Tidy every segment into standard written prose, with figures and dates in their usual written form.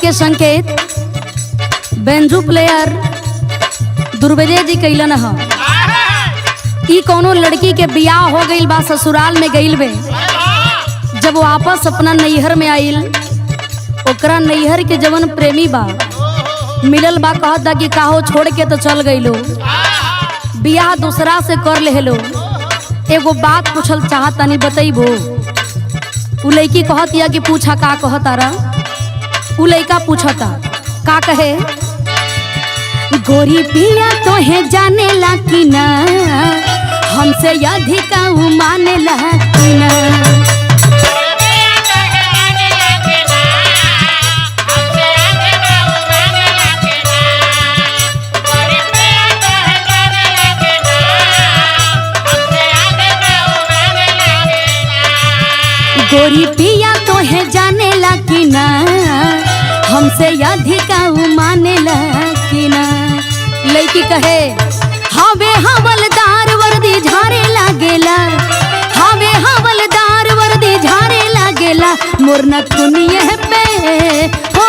के संकेत बेंजू प्लेयर दुर्बेजे जी कैलन ह। ई कोनो लड़की के बियाह हो गईल बा, ससुराल में गईल बे। जब वापस अपना नैहर में आइल, ओकरा नैहर के जवन प्रेमी बा मिलल बा, कहत बा कि काहो छोड़ के तो चल गईलो, बियाह दूसरा से कर लेलो। एगो बात पूछल चाहत तनी बतैबो। उ लड़की कहत या कि पूछा का कहतारा। उ लड़का पूछता का कहे, गोरी पिया तो है जाने ला कि ना, हमसे अधिक माने ला कि ना। गोरी पिया तो है जाने ला कि ना, हमसे अधिक माने ला कि ना। लड़की कहे, हवे हवलदार वर्दी झारे लागेला, हवे हवलदार वर्दी झारे लागेला। मोर नथुनिए पे हो,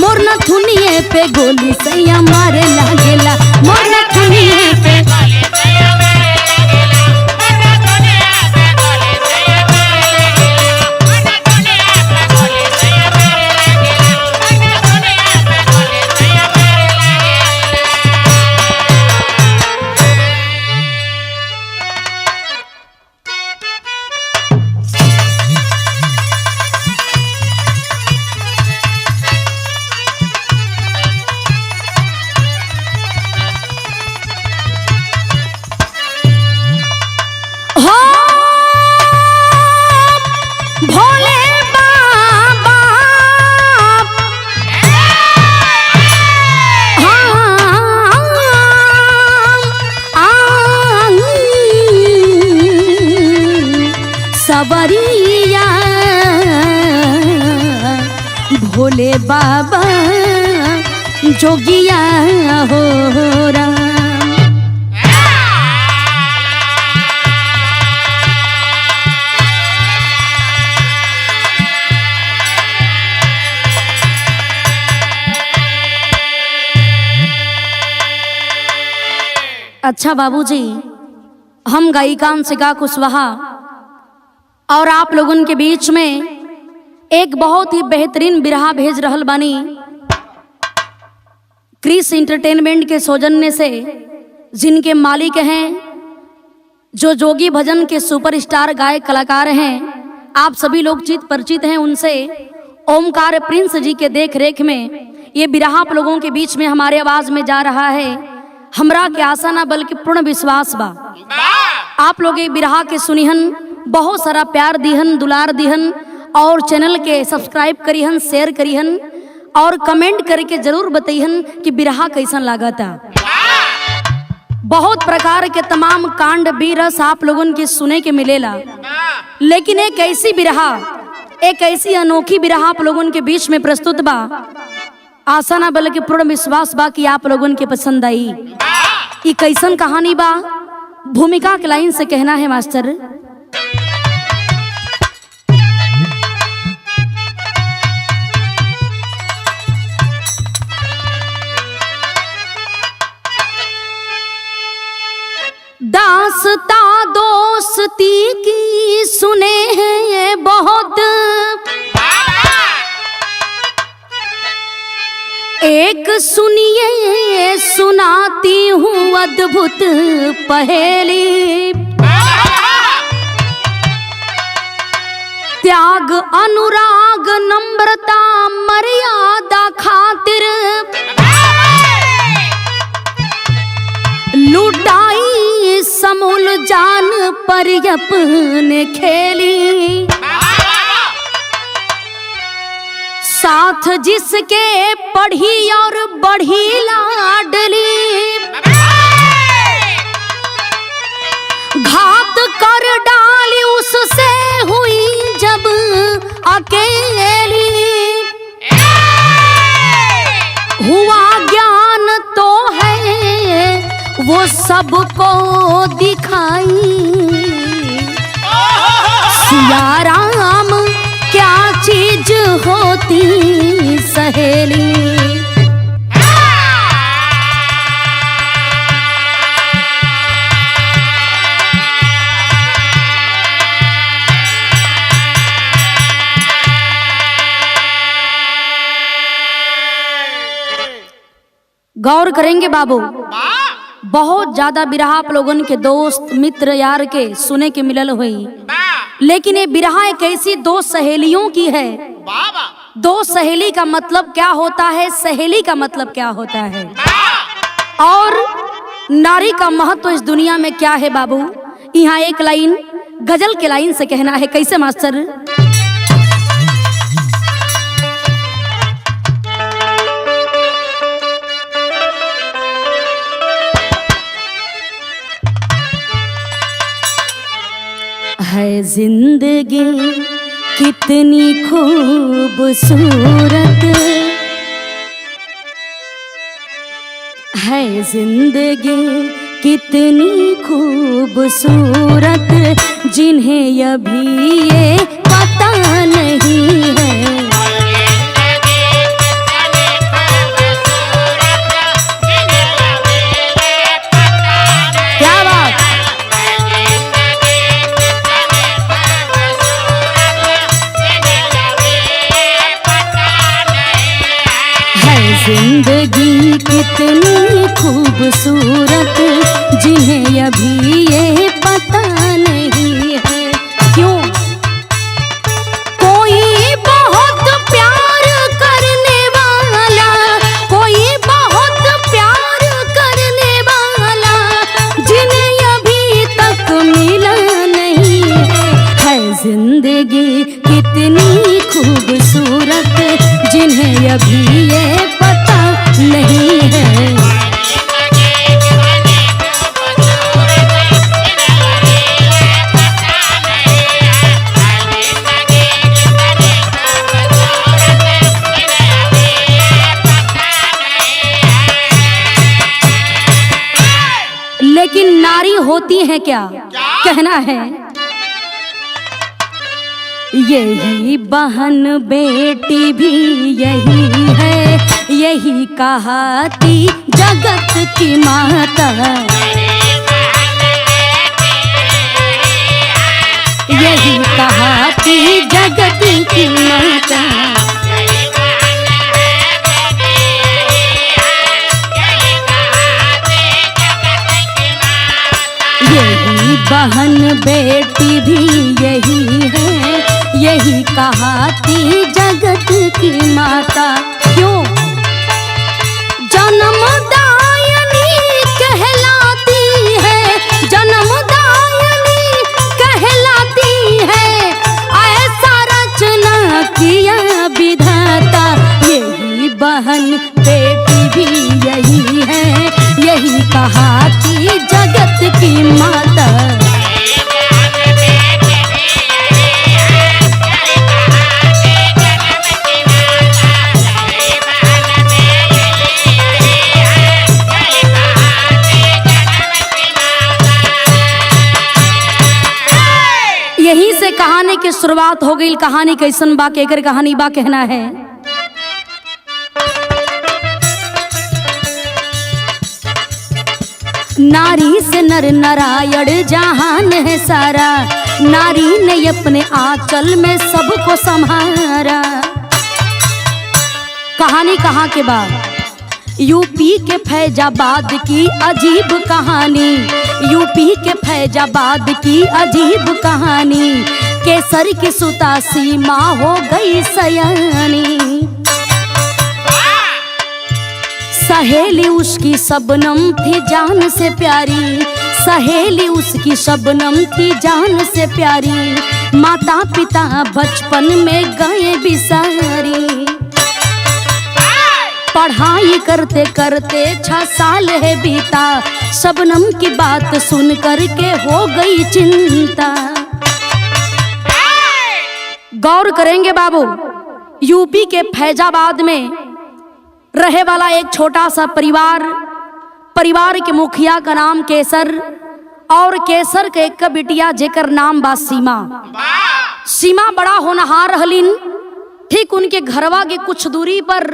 मोर नथुनिए पे गोली सैया मारे लागेला, मोर नथुनिए पे सवरिया भोले बाबा जोगिया हो राम। अच्छा बाबूजी, हम गायिका अंशिका कुशवाहा और आप लोगन के बीच में एक बहुत ही बेहतरीन बिरहा भेज रहल बानी। क्रिस एंटरटेनमेंट के सौजन्य से, जिनके मालिक हैं, जो जोगी भजन के सुपरस्टार गायक कलाकार हैं, आप सभी लोग चित परिचित हैं उनसे। ओमकार प्रिंस जी के देख रेख में ये बिरहा आप लोगों के बीच में हमारे आवाज में जा रहा है। हमरा के आशा ना बल्कि पूर्ण विश्वास बा आप लोग ये बिरहा के सुनिहन, बहुत सारा प्यार दिहन, दुलार दिहन, और चैनल के सब्सक्राइब करिहन, शेयर करिहन, और कमेंट करके जरूर बताइहन कि बिरहा कैसन लागता। बहुत प्रकार के तमाम कांड बीरस आप लोगन के सुने के मिलेला, लेकिन एक ऐसी बिरहा, एक ऐसी अनोखी बिरहा आप लोगन के बीच में प्रस्तुत बा। आशा ना बल्कि पूर्ण विश्वास बा कि आप लोगन के पसंद आई। ये कैसन कहानी बा, भूमिका के लाइन से कहना है मास्टर। दास्ता दोस्ती की सुने हैं बहुत, एक सुनिए सुनाती हूँ अद्भुत पहेली। त्याग अनुराग नम्रता मर्यादा खातिर, लुटाई समूल जान पर अपने खेली। साथ जिसके पढ़ी और बढ़ी लाडली, घात कर डाली उससे हुई जब अकेली। हुआ ज्ञान तो है वो सबको दिखाई, सिया राम क्या चीज होती सहेली। गौर करेंगे बाबू, बहुत ज्यादा बिरहा आप लोगन के दोस्त मित्र यार के सुने के मिलल हुई, लेकिन ये बिरहा एक ऐसी दो सहेलियों की है। दो सहेली का मतलब क्या होता है, सहेली का मतलब क्या होता है, और नारी का महत्व इस दुनिया में क्या है बाबू। यहाँ एक लाइन गजल के लाइन से कहना है, कैसे मास्टर। है जिंदगी कितनी खूबसूरत, है जिंदगी कितनी खूबसूरत, जिन्हें अभी ये पता नहीं है। क्या बात, जिंदगी कितनी खूबसूरत, जिन्हें अभी ये पता नहीं है। क्यों? कोई बहुत प्यार करने वाला, कोई बहुत प्यार करने वाला, जिन्हें अभी तक मिला नहीं है। जिंदगी कितनी खूबसूरत, जिन्हें अभी ये पता नहीं है। लेकिन नारी होती है क्या, कहना है। यही बहन बेटी भी यही है, यही कहाती जगत की माता, यही कहाती जगत की माता। यही बहन बेटी भी यही है, यही कहाती जगत की माता। क्यों? जन्मदायिनी कहलाती है, जन्मदायिनी कहलाती है, ऐसा रचना किया विधाता। यही बहन बेटी भी यही है, यही कहाती जगत की माता। यहीं से कहानी की शुरुआत हो गई। कहानी कैसन बा, केकर कहानी बा, कहना है। नारी से नर नारायण जहान है सारा, नारी ने अपने आंचल में सबको संभारा। कहानी कहाँ के बाद, यूपी के फैजाबाद की अजीब कहानी, यूपी के फैजाबाद की अजीब कहानी। केसर की सुता सीमा हो गई सयानी, सहेली उसकी शबनम थी जान से प्यारी, सहेली उसकी शबनम थी जान से प्यारी। माता पिता बचपन में गए बिसारी, पढ़ाई करते करते 6 साल है बीता, शबनम की बात सुन करके हो गई चिंता। गौर करेंगे बाबू, यूपी के फैजाबाद में रहे वाला एक छोटा सा परिवार, परिवार के मुखिया का नाम केसर, और केसर के एक बिटिया जेकर नाम बा सीमा। सीमा बड़ा होनहार रहलिन, ठीक उनके घरवा के कुछ दूरी पर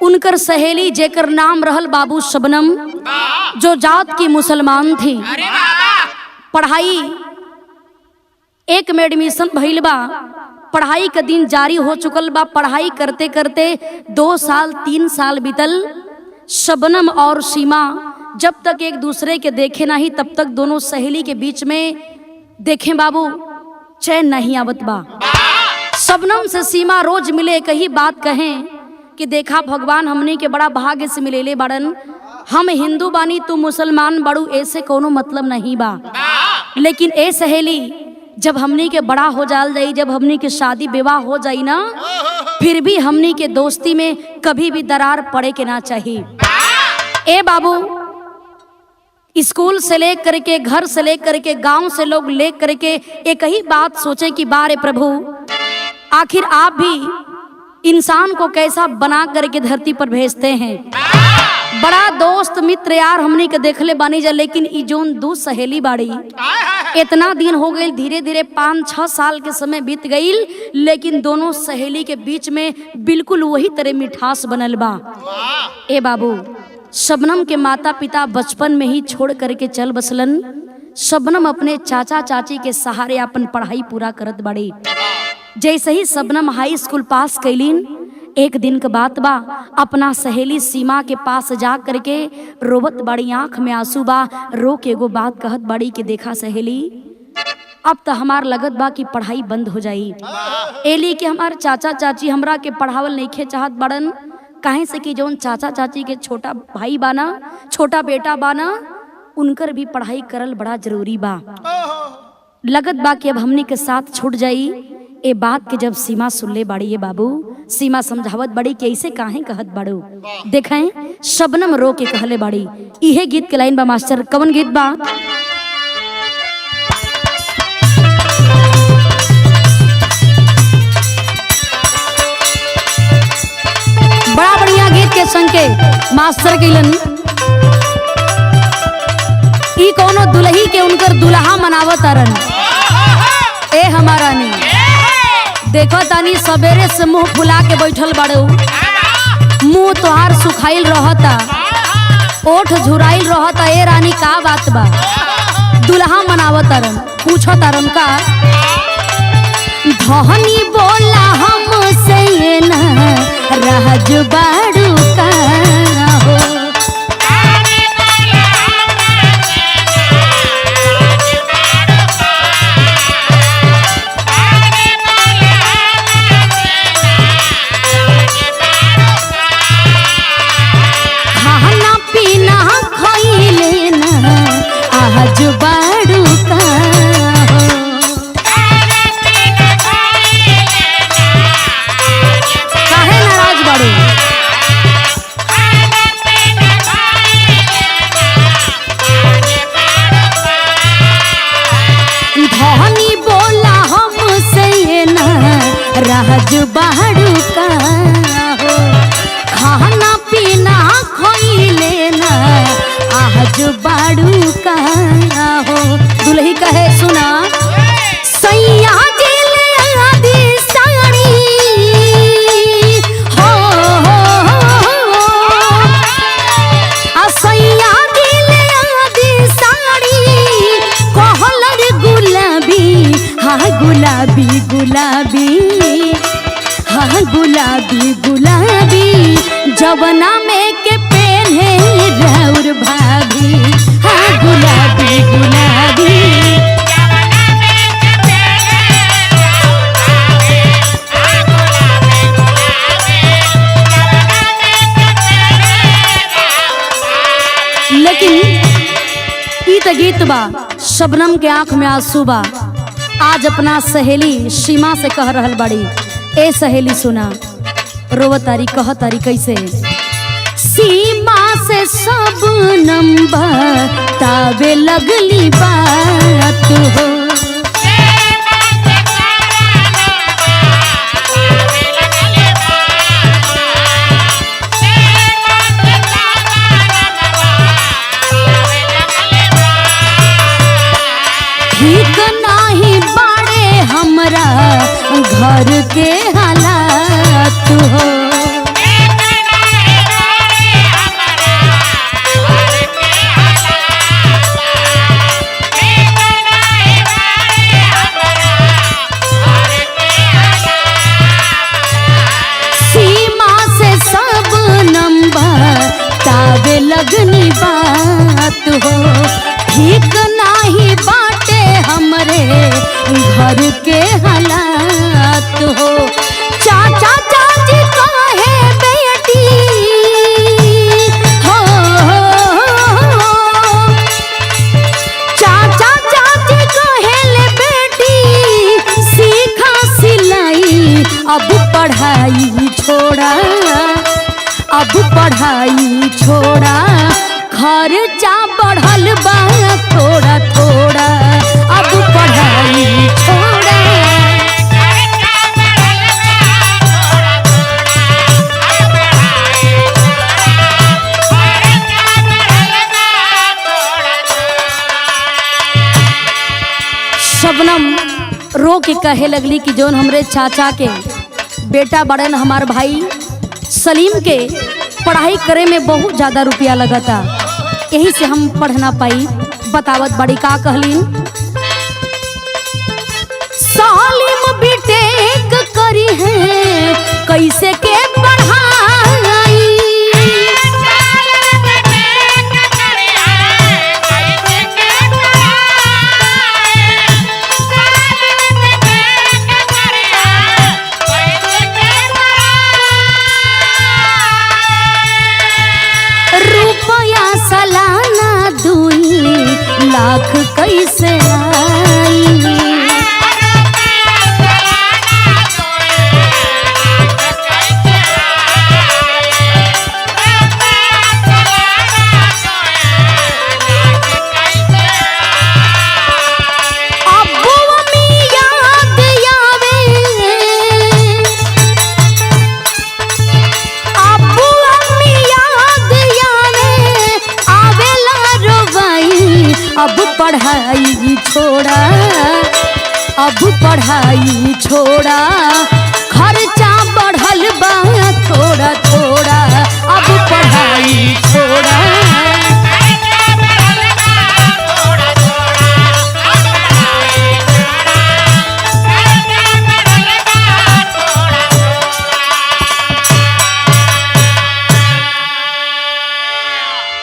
उनकर सहेली जेकर नाम रहल बाबू शबनम, जो जात की मुसलमान थी। पढ़ाई एक में एडमिशन भइल बा, पढ़ाई का दिन जारी हो चुकल बा। पढ़ाई करते करते 2 साल 3 साल बीतल। शबनम और सीमा जब तक एक दूसरे के देखे नहीं तब तक दोनों सहेली के बीच में देखें बाबू चैन नहीं आवत बा। शबनम से सीमा रोज मिले कही बात कहें कि देखा भगवान हमने के बड़ा भाग्य से मिलेले बाड़न, हम हिंदू बानी तू मुसलमान बड़ू, ऐसे कोनो मतलब नहीं बा। लेकिन ए सहेली जब हमनी के बड़ा हो जाल जाई, जब हमनी के शादी विवाह हो जाई ना, फिर भी हमनी के दोस्ती में कभी भी दरार पड़े के ना चाहिए। ए बाबू स्कूल से ले करके, घर से ले करके, गांव से लोग ले करके एक ही बात सोचे कि बारे प्रभु आखिर आप भी इंसान को कैसा बना करके धरती पर भेजते हैं। बड़ा दोस्त मित्र यार हमनी के देखले बानी जा, लेकिन ई जोन दो सहेली बाड़ी इतना दिन हो गई, धीरे धीरे 5-6 साल के समय बीत गई, लेकिन दोनों सहेली के बीच में बिल्कुल वही तरह मिठास बनल बा। ए बाबू शबनम के माता पिता बचपन में ही छोड़ करके चल बसलन। शबनम अपने चाचा चाची के सहारे अपन पढ़ाई पूरा करत बाड़ी। जैसे ही शबनम हाई स्कूल पास कैलीन, एक दिन के बात बा, अपना सहेली सीमा के पास जा करके रोवत बाड़ी, आंख में आंसू बा, रो के एगो बात कहत बाड़ी कि देखा सहेली अब तो हमार लगत बा कि पढ़ाई बंद हो जाई। एली कि हमार चाचा चाची हमरा के पढ़ावल नइखे चाहत बड़न, काहे से कि जौन चाचा चाची के छोटा भाई बाना, छोटा बेटा बाना, उनकर भी पढ़ाई करल बड़ा जरूरी बा। लगत बा कि अब हमनी के साथ छूट जाई। ए बात के जब सीमा सुनले बाड़ी, ये बाबू सीमा समझावत बड़ी कि ऐसे काहे कहत बाड़ू। देखें शबनम रो के कहले बाड़ी। इहे गीत के लाइन बा मास्टर, कवन गीत बा? बड़ा बढ़िया गीत के संग के मास्टर कैलन। ई कोनो दुल्ही के उनकर दुल्हा मनावत आरन। ए हमारा नी देखो तानी सवेरे से मुंह फुला के बैठल बाड़ू, मुंह तोहार सुखाइल रहता, ओठ झुराइल रहता। ए रानी का बात बा? दुल्हा मनावत आरन, पूछो तारन का? धनी बोला हमसे ये ना राज बाड़ू का हो। खाना पीना खइले ना आज बाड़ू का हो। काहे नाराज बाड़ू? धनी बोला हमसे ये ना राज बाड़ू का हो। खाना पीना खइले ना आज बाड़ू का हो। दुल्ही कहे सुना सैया दिल आदि साड़ी हो, सैया दिल आदि साड़ी कहलर गुलाबी, हाँ गुलाबी गुलाबी, हाँ गुलाबी गुलाबी, जवना में के पहने राउर भाभी, हाँ गुलाबी गुलाबी। लेकिन ई त गीत बा, शबनम के आंख में आंसू बा। आज अपना सहेली सीमा से कह रहल बाड़ी। ए सहेली सुना, रोवतारी कहतारी कैसे? सीमा से सब नंबर तावे लगली बात हो। ठीक नाही बाड़े हमरा घर के हालात ठीक नाही बाटे हमरे घर के हालात हो। चाचा चाची कहे बेटी हो, चाचा चाची कहे ले बेटी सीखा सिलाई, अब पढ़ाई छोड़ा, अब पढ़ाई छोड़ा, खर्चा बढ़ल बा थोड़ा थोड़ा, अब पढ़ाई छोड़ा। शबनम रो के कहे लगली कि जोन हमरे चाचा के बेटा बड़न हमार भाई सलीम के पढ़ाई करे में बहुत ज्यादा रुपया लगा था, यही से हम पढ़ ना पाई। बतावत बड़ी का कहलीन, सलीम बीटेक करी है कैसे के पढ़ाई, सालाना 2 लाख कैसे आई, अब्बू अम्मी याद आवे, अब्बू अम्मी याद अब पढ़ाई छोड़ा, अब पढ़ाई छोड़ा, खर्चा बढ़ल बा थोड़ा थोड़ा, अब पढ़ाई छोड़ा।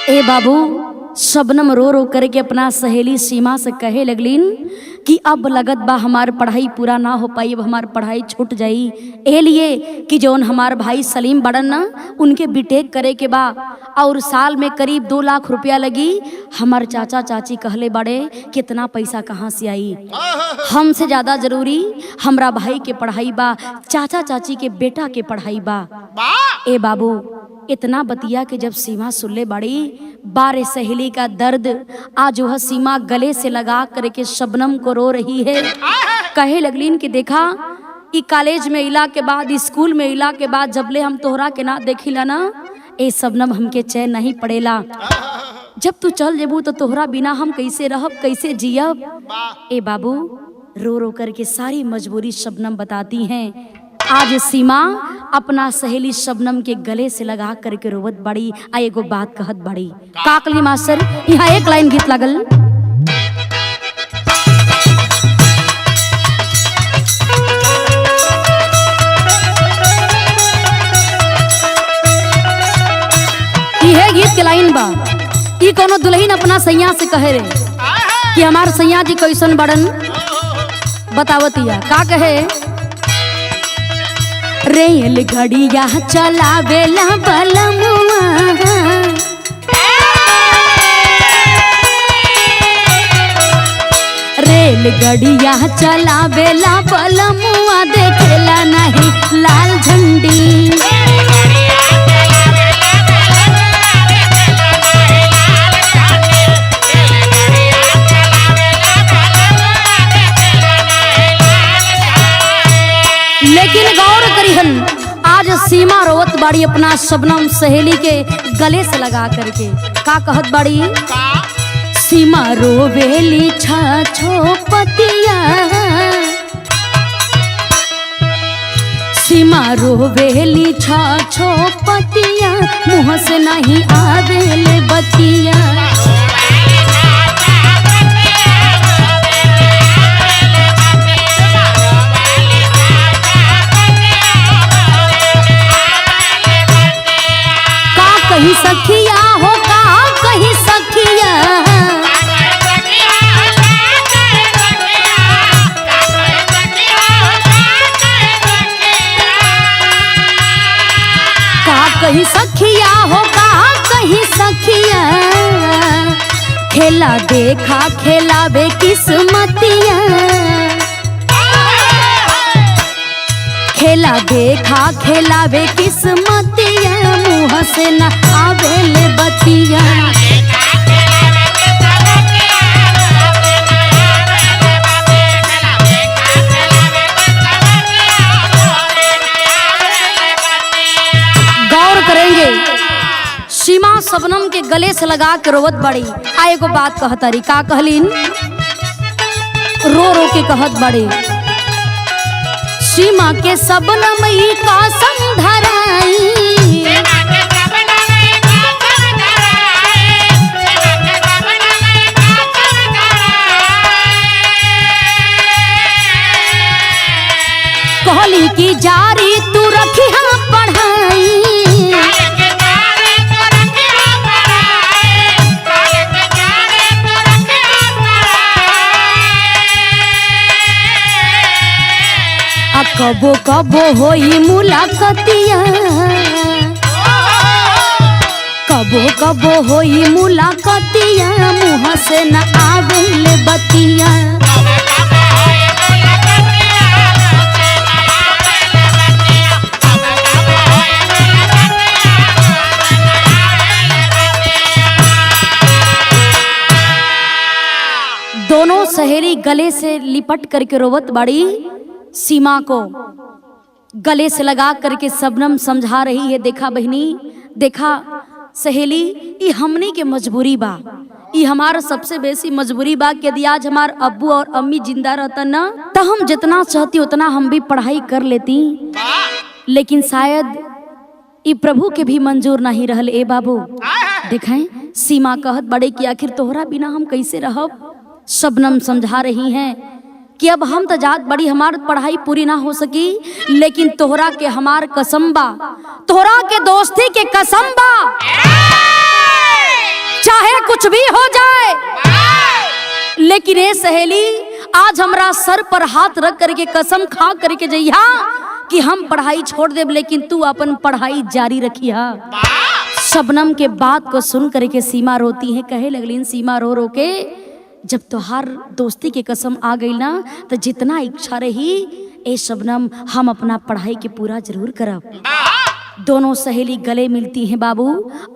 ए बाबू, शबनम रो रो करके अपना सहेली सीमा से कहे लगलीन कि अब लगत बा हमार पढ़ाई पूरा ना हो पाई, अब हमार पढ़ाई छूट जाई, ए लिए कि जौन हमार भाई सलीम बड़न ना उनके बीटेक करे के बा और साल में करीब 2 लाख रुपया लगी। हमार चाचा चाची कहले बड़े कितना पैसा कहाँ से आई, हमसे ज्यादा जरूरी हमरा भाई के पढ़ाई बा, चाचा चाची के बेटा के पढ़ाई बा। ए बाबू, इतना बतिया के जब सीमा सुनले बड़ी बारे सहेली का दर्द आज वह सीमा गले से लगा करके शबनम को रो रही है। कहे लगलीन कि देखा ई कॉलेज में इला के बाद, स्कूल में इला के बाद जबले हम तोहरा के ना देखिला ना, ए शबनम हमके चैन नहीं पड़ेला। जब तू चल जेबू तो तोहरा बिना हम कैसे रहब, कैसे जियब। ए बाबू, रो रो करके सारी मजबूरी शबनम बताती हैं। आज सीमा अपना सहेली शबनम के गले से लगा करके रोवत बड़ी, आ एगो बात कहत बड़ी। का कहली मास्टर, यहाँ एक लाइन गीत लगल, यह गीत के लाइन बा, ई कोनो दुल्हन अपना सैया से कहे रे कि हमार सैया जी कैसन बड़न। बतावतिया का कहे, रेल घड़िया चलावेला बलमुआ, रेल गड़िया चलावेला बलमुआ, देखेला नहीं लाल झंडी, लेकिन गौर करिहन आज सीमा रोवत बाड़ी अपना शबनम सहेली के गले से लगा करके। का कहत बाड़ी, सीमा रोवेली छो पतिया, सीमा रोवेली छो पतिया, मुँह से नहीं आवेले बतिया, कहीं सखिया हो, का कहीं सखिया, देखा खेलावे किस्मतिया, खेला देखा खेलावे किस्मतिया, मुँह से न आवेले बतिया। गौर करेंगे, सीमा शबनम के गले से लगा के रोवत बड़ी। आए को बात कहतरी, का कहलीन, रो रो के कहत बड़ी, सीमा के शबनम ई कसम धराई, कहली की जारी तू रखी हम पढ़ाई, कबो कबो होई मुलाकातिया, कबो कबो होई मुलाकातिया, मुँह से न आवेले बतिया। दोनों सहेली गले से लिपट करके रोवत बड़ी। सीमा को गले से लगा करके शबनम समझा रही है, देखा बहनी, देखा सहेली, ये हमनी के मजबूरी बा, ये हमारा सबसे बेसी मजबूरी बा कि यदि आज हमार अब्बू और अम्मी जिंदा रहता ना, तो हम जितना चाहती उतना हम भी पढ़ाई कर लेती, लेकिन शायद ये प्रभु के भी मंजूर नहीं रहल। ए बाबू देखें, सीमा कहत बड़े कि आखिर तोहरा बिना हम कैसे रहब। शबनम समझा रही हैं कि अब हम तो जात बड़ी, हमार पढ़ाई पूरी ना हो सकी, लेकिन तोहरा के हमार कसम बा, तोहरा के दोस्ती के कसम बा, चाहे कुछ भी हो जाए, लेकिन ए सहेली आज हमरा सर पर हाथ रख करके कसम खा करके जइहा कि हम पढ़ाई छोड़ देब, लेकिन तू अपन पढ़ाई जारी रखिया। शबनम के बात को सुन करके सीमा रोती है, कहे लगलीन सीमा रो रो के, जब तोहार दोस्ती के कसम आ गई ना, तो जितना इच्छा रही ए शबनम हम अपना पढ़ाई के पूरा जरूर करब। दोनों सहेली गले मिलती हैं बाबू,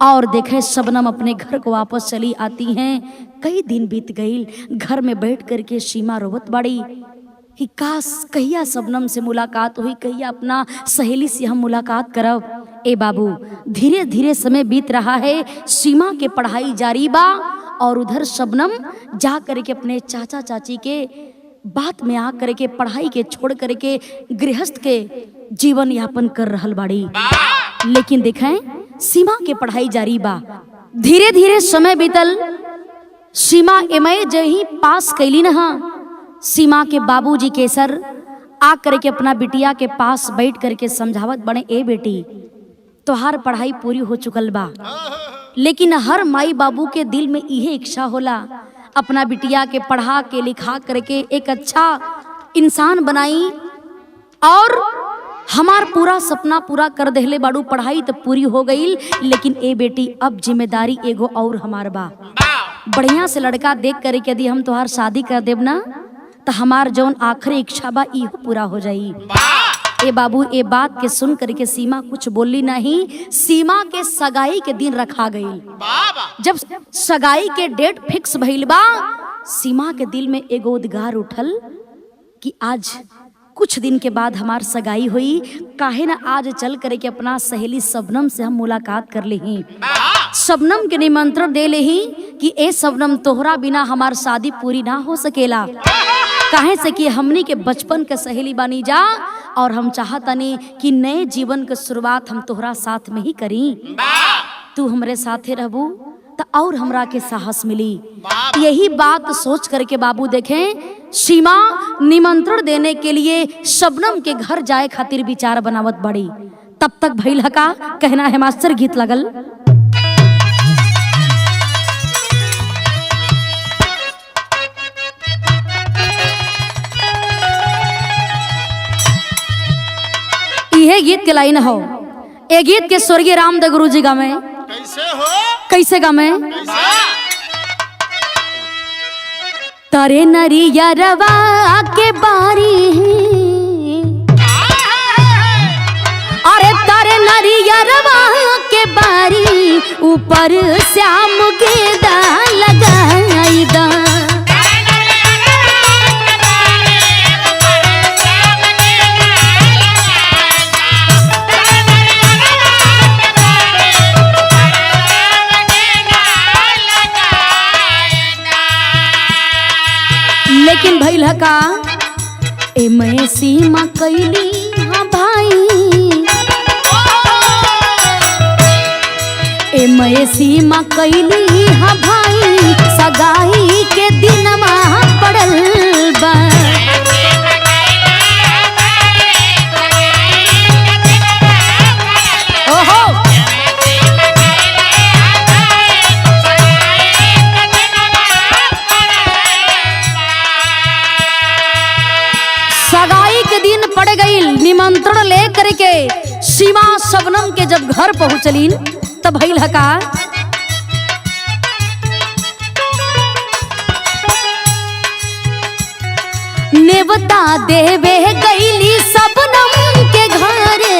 और देखे शबनम अपने घर को वापस चली आती हैं। कई दिन बीत गई, घर में बैठ करके सीमा रोवत बड़ी कि काश कहिया शबनम से मुलाकात हुई, कहिया अपना सहेली से हम मुलाकात करब। ए बाबू धीरे धीरे समय बीत रहा है, सीमा के पढ़ाई जारी बा, और उधर शबनम जा करके अपने चाचा चाची के बात में आ करके पढ़ाई के छोड़ करके गृहस्थ के जीवन यापन कर रहल बाड़ी। लेकिन देखें सीमा के पढ़ाई जारी बा। धीरे धीरे समय बीतल, सीमा एमए जही पास कैली न, सीमा के बाबूजी केसर आ करके अपना बिटिया के पास बैठ करके समझावत बने, ए बेटी तोहार पढ़ाई पूरी हो चुकल बा, लेकिन हर माई बाबू के दिल में यही इच्छा होला अपना बिटिया के पढ़ा के लिखा करके एक अच्छा इंसान बनाई, और हमार पूरा सपना पूरा कर देहले बाड़ू। पढ़ाई तो पूरी हो गई, लेकिन ए बेटी अब जिम्मेदारी एगो और हमार बा। बढ़िया से लड़का देख करके यदि हम तोहार शादी कर देब ना, तो हमार जौन आखिरी इच्छा बा इहो पूरा हो जाई। ए बाबू ए बात के सुन करके सीमा कुछ बोली नहीं। सीमा के सगाई के दिन रखा गई। जब सगाई के डेट फिक्स भइल बा, सीमा के दिल में एगो उद्गार उठल कि आज कुछ दिन के बाद हमार सगाई हुई, काहे ना आज चल करके अपना सहेली शबनम से हम मुलाकात कर लेही, शबनम के निमंत्रण दे लेही कि ए शबनम तोहरा बिना हमार शादी पूरी ना हो सकेला, काहे से कि हमनी के बचपन के सहेली बानी जा, और हम चाहतनी कि नए जीवन के शुरुआत हम तोहरा साथ में ही करी। तू हमरे साथे रहबू तो और हमरा के साहस मिली। यही बात सोच करके बाबू देखें सीमा निमंत्रण देने के लिए शबनम के घर जाए खातिर विचार बनावत बड़ी। तब तक भइल हका कहना है मास्टर गीत लगल। यह गीत के लाइन हो, ये गीत के स्वर्गीय रामदेव गुरु जी गावे। कैसे हो? कैसे गावे? तरे नरियरवा के बारी, अरे तरे नरियरवा के बारी ऊपर श्याम गेदा लगाई दा। लेकिन भइल का ए मैं सीमा कैली हाँ भाई, ए मैं सीमा कैली हाँ भाई सगाई के दिनमा पड़ल बा। ओहो सगाई के दिन पड़ गई। निमंत्रण ले करके सीमा शबनम के जब घर पहुंचलीन तब भइल का नेवता देवे गईली शबनम के घरे।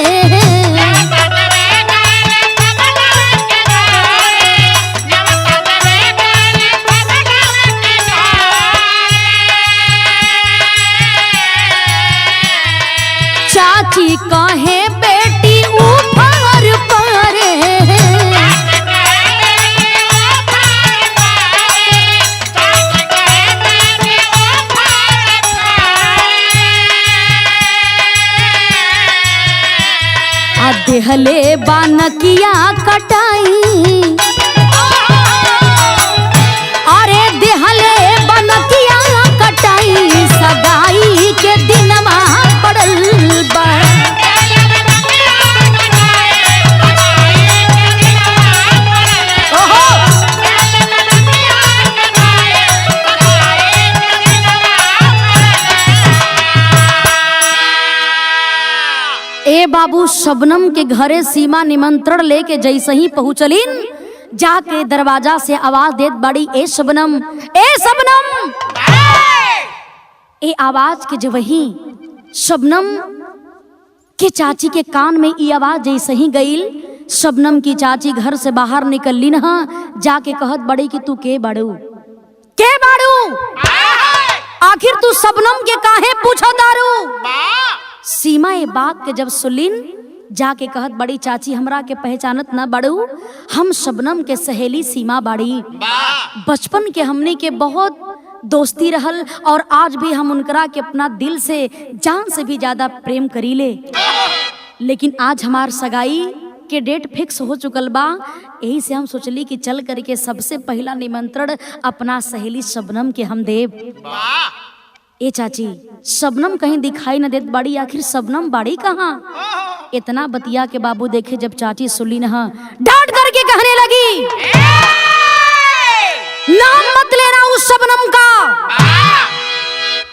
चाची कहे बेटी ऊपर परे, आ देहले बानकिया कटाई, अरे देहले बानकिया कटाई सगाई के दिनमा पड़ल बा। ए बाबू शबनम के घरे सीमा निमंत्रण लेके जैसे ही पहुंचलीन जाके दरवाजा से आवाज देत बड़ी ए शबनम, ए शबनम। ए आवाज के जब वही शबनम के चाची के कान में ये आवाज जैसे ही गईल, शबनम की चाची घर से बाहर निकलली ना जाके कहत बड़ी कि तू के बाड़ू, के बाड़ू, आखिर तू शबनम के काहे पूछो दारू। सीमा ए बात के जब सुलिन जाके कहत बड़ी चाची हमरा के पहचानत न बड़ू, हम शबनम के सहेली सीमा बाड़ी। बचपन के हमने के बहुत दोस्ती रहल और आज भी हम उनकरा के अपना दिल से जान से भी ज्यादा प्रेम करीले। लेकिन आज हमार सगाई के डेट फिक्स हो चुकल बा, यही से हम सोचली कि चल करके सबसे पहला निमंत्रण अपना सहेली शबनम के हम देव। ए चाची शबनम कहीं दिखाई न देत बाड़ी, आखिर शबनम बाड़ी कहाँ। इतना बतिया के बाबू देखे जब चाची सुली न डांट करके कहने लगी, नाम मत लेना उस शबनम का,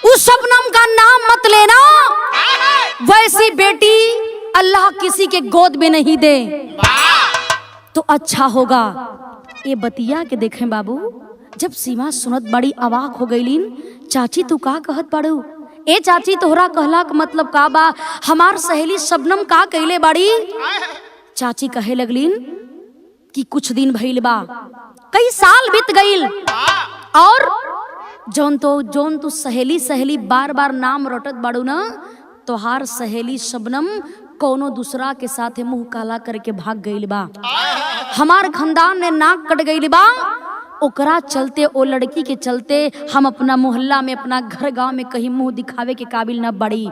उस शबनम का नाम मत लेना। वैसी बेटी अल्लाह किसी के गोद में नहीं दे तो अच्छा होगा। ये बतिया के देखें बाबू जब सीमा सुनत बड़ी अवाक हो गईलीन, चाची तू का कहत बाड़ू। ए चाची तोहरा कहला का मतलब का बा, हमार सहेली शबनम का कहले बाड़ी। चाची कहे लगलीन कि कुछ दिन भइल बा, कई साल बीत गईल और जोन तू सहेली सहेली बार बार नाम रटत बाड़ू ना, तोहार सहेली शबनम कोनो दूसरा के साथे मुंह काला करके भाग गईल बा। हमार खानदान ने नाक कट गईल बा, ओकरा चलते ओ लड़की के चलते हम अपना मोहल्ला में अपना घर गांव में कहीं मुंह दिखावे के काबिल न बड़ी।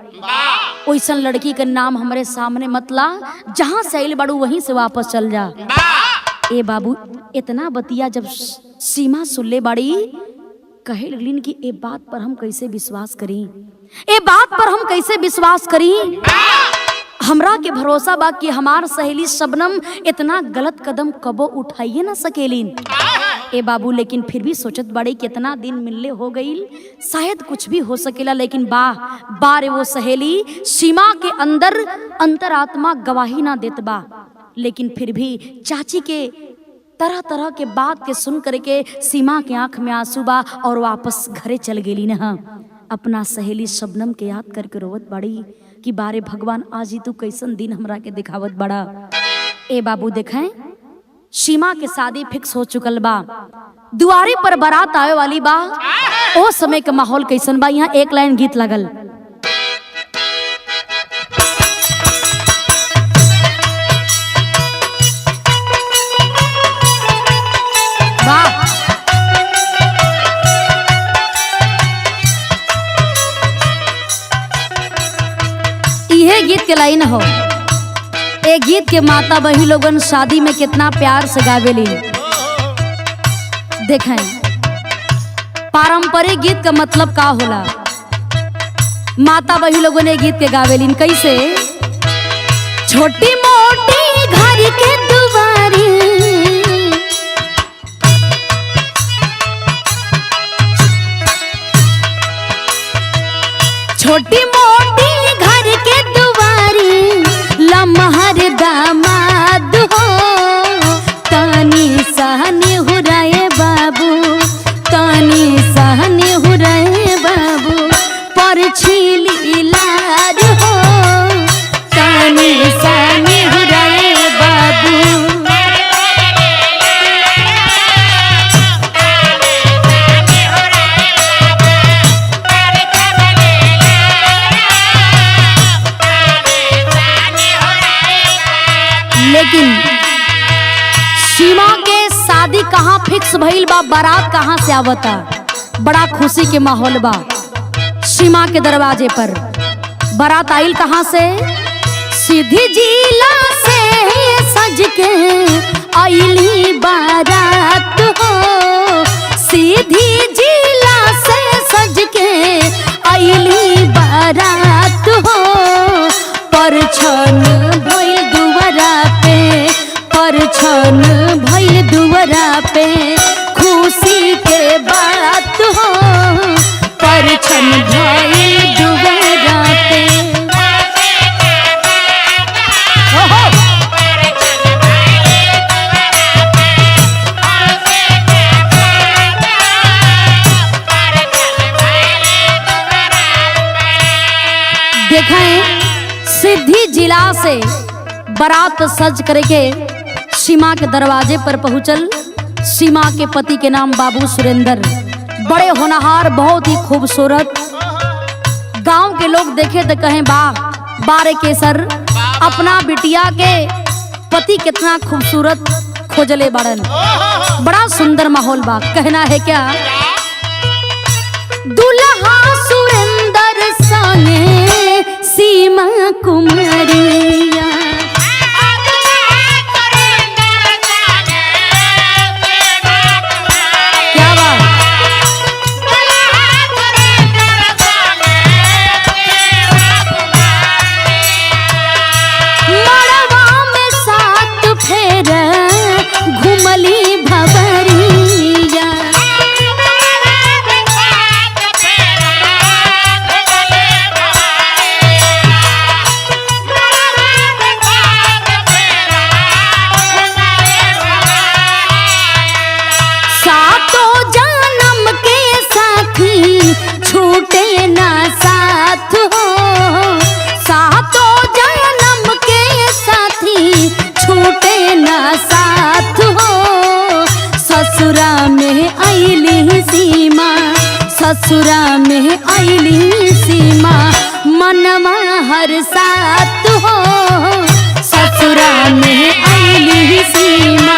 ओइसन लड़की का नाम हमारे सामने मतला, जहां से आइल बाड़ू वहीं से वापस चल जा। ए बाबू इतना बतिया जब सीमा सुनले बाड़ी, कहे लगलिन कि ए बात पर हम कैसे विश्वास करी, ए बात पर हम कैसे विश्वास करी। हमरा के भरोसा बा कि हमार सहेली शबनम इतना गलत कदम कबो उठाइए ना सकेलीन। ए बाबू लेकिन फिर भी सोचत बड़े कितना दिन मिलले हो गई, शायद कुछ भी हो सकेला। लेकिन बारे वो सहेली सीमा के अंदर अंतरात्मा गवाही ना देत बा। लेकिन फिर भी चाची के तरह तरह के बात के सुन करके सीमा के आंख में आंसू बा और वापस घरे चल गेली न। अपना सहेली शबनम के याद करके रोवत बड़ी कि बारे भगवान आज ही तू कैसन दिन हमरा के दिखावत बड़ा। ए बाबू देखें सीमा के शादी फिक्स हो चुकल बा, दुआरे पर बारात आवे वाली बा। ओ समय के माहौल कैसन बा, यहाँ एक लाइन गीत लगल। वाह, यह गीत के लाइन हो। एक गीत के माता बही लोगन शादी में कितना प्यार से गावेली। देखें पारंपरिक गीत का मतलब का होला। माता बही लोगों ने गीत के गावेली कैसे, छोटी मोटी घर के दुआरी, छोटी मोटी घर के दुआरी, लम्हर दामाद हो, तानी सहनी हुराए बाबू, तानी सहनी हुराए बाबू, पर छीली लाज हो, तानी सहनी हुराए बाबू। लेकिन सीमा के शादी कहाँ फिक्स भइल बा, बारात कहाँ से आवता। बड़ा खुशी के माहौल बा। सीमा के दरवाजे पर बारात आइल कहाँ से, सीधी जिला से सज के आइली बारात हो, सीधी जिला से सज के आइली बारात हो, परछन भइल दुआरा पे, परछन भइल दुआरा पे, खुशी के बात हो, परछन भइल दुआरा पे। देखें सिद्धि जिला से बारात सज करके सीमा के दरवाजे पर पहुंचल। सीमा के पति के नाम बाबू सुरेंद्र, बड़े होनहार, बहुत ही खूबसूरत। गांव के लोग देखे तो कहें वाह बारे केसर, अपना बिटिया के पति कितना खूबसूरत खोजले बाड़न। बड़ा सुंदर माहौल बा। कहना है क्या, दुल्हा सुरेंद्र संगे सीमा कुमारिया, क्या बात। मड़वा में सात फेर घुमली भवरिया, छूटे ना साथ हो, सातों जन्म के साथी छूटे ना साथ हो, ससुरा में आइली सीमा, ससुरा में आइली सीमा, मनवा हर साथ हो, ससुरा में आइली सीमा।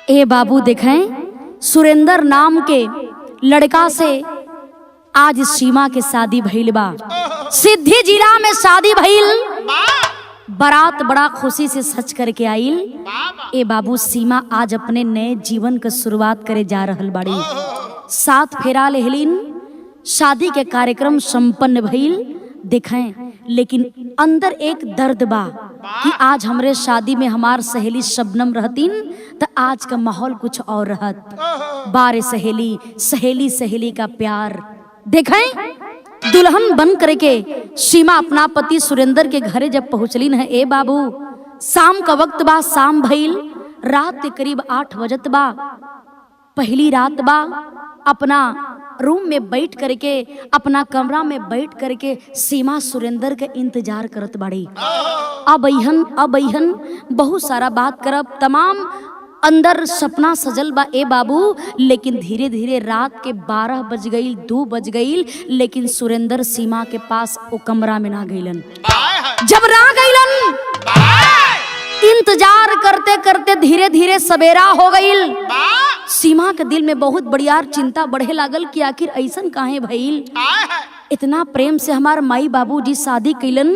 ए बाबू देखें सुरेंद्र नाम के लड़का से आज सीमा के शादी भइल बा। सिद्धि जिला में शादी भइल, बारात बड़ा खुशी से सज करके आइल। ए बाबू सीमा आज अपने नए जीवन का शुरुआत करे जा रहल बाड़ी। 7 फेरा लेहलिन, शादी के कार्यक्रम संपन्न भइल। देखें लेकिन अंदर एक दर्द बा। कि आज हमरे शादी में हमार सहेली शबनम रहतीन तो आज का माहौल कुछ और रहत। बारे सहेली सहेली सहेली का प्यार देखें। दुल्हन बन करके सीमा अपना पति सुरेंद्र के घरे जब पहुंचली न, ए बाबू शाम का वक्त बा, शाम भइल, रात के करीब 8 बजत बा, पहली रात बा। अपना रूम में बैठ करके, अपना कमरा में बैठ करके सीमा सुरेंद्र के इंतजार करत बाड़ी। अब अहन बहुत सारा बात करब, तमाम अंदर सपना सजल बा ए बाबू। लेकिन धीरे धीरे रात के 12 बज गई, 2 बज गई, लेकिन सुरेंद्र सीमा के पास वो कमरा में ना गईलन। जब ना गईलन, इंतजार करते करते धीरे धीरे सवेरा हो गईल। सीमा के दिल में बहुत बड़ियार चिंता बढ़े लागल कि आखिर ऐसन काहे भइल। इतना प्रेम से हमार माई बाबूजी शादी कैलन,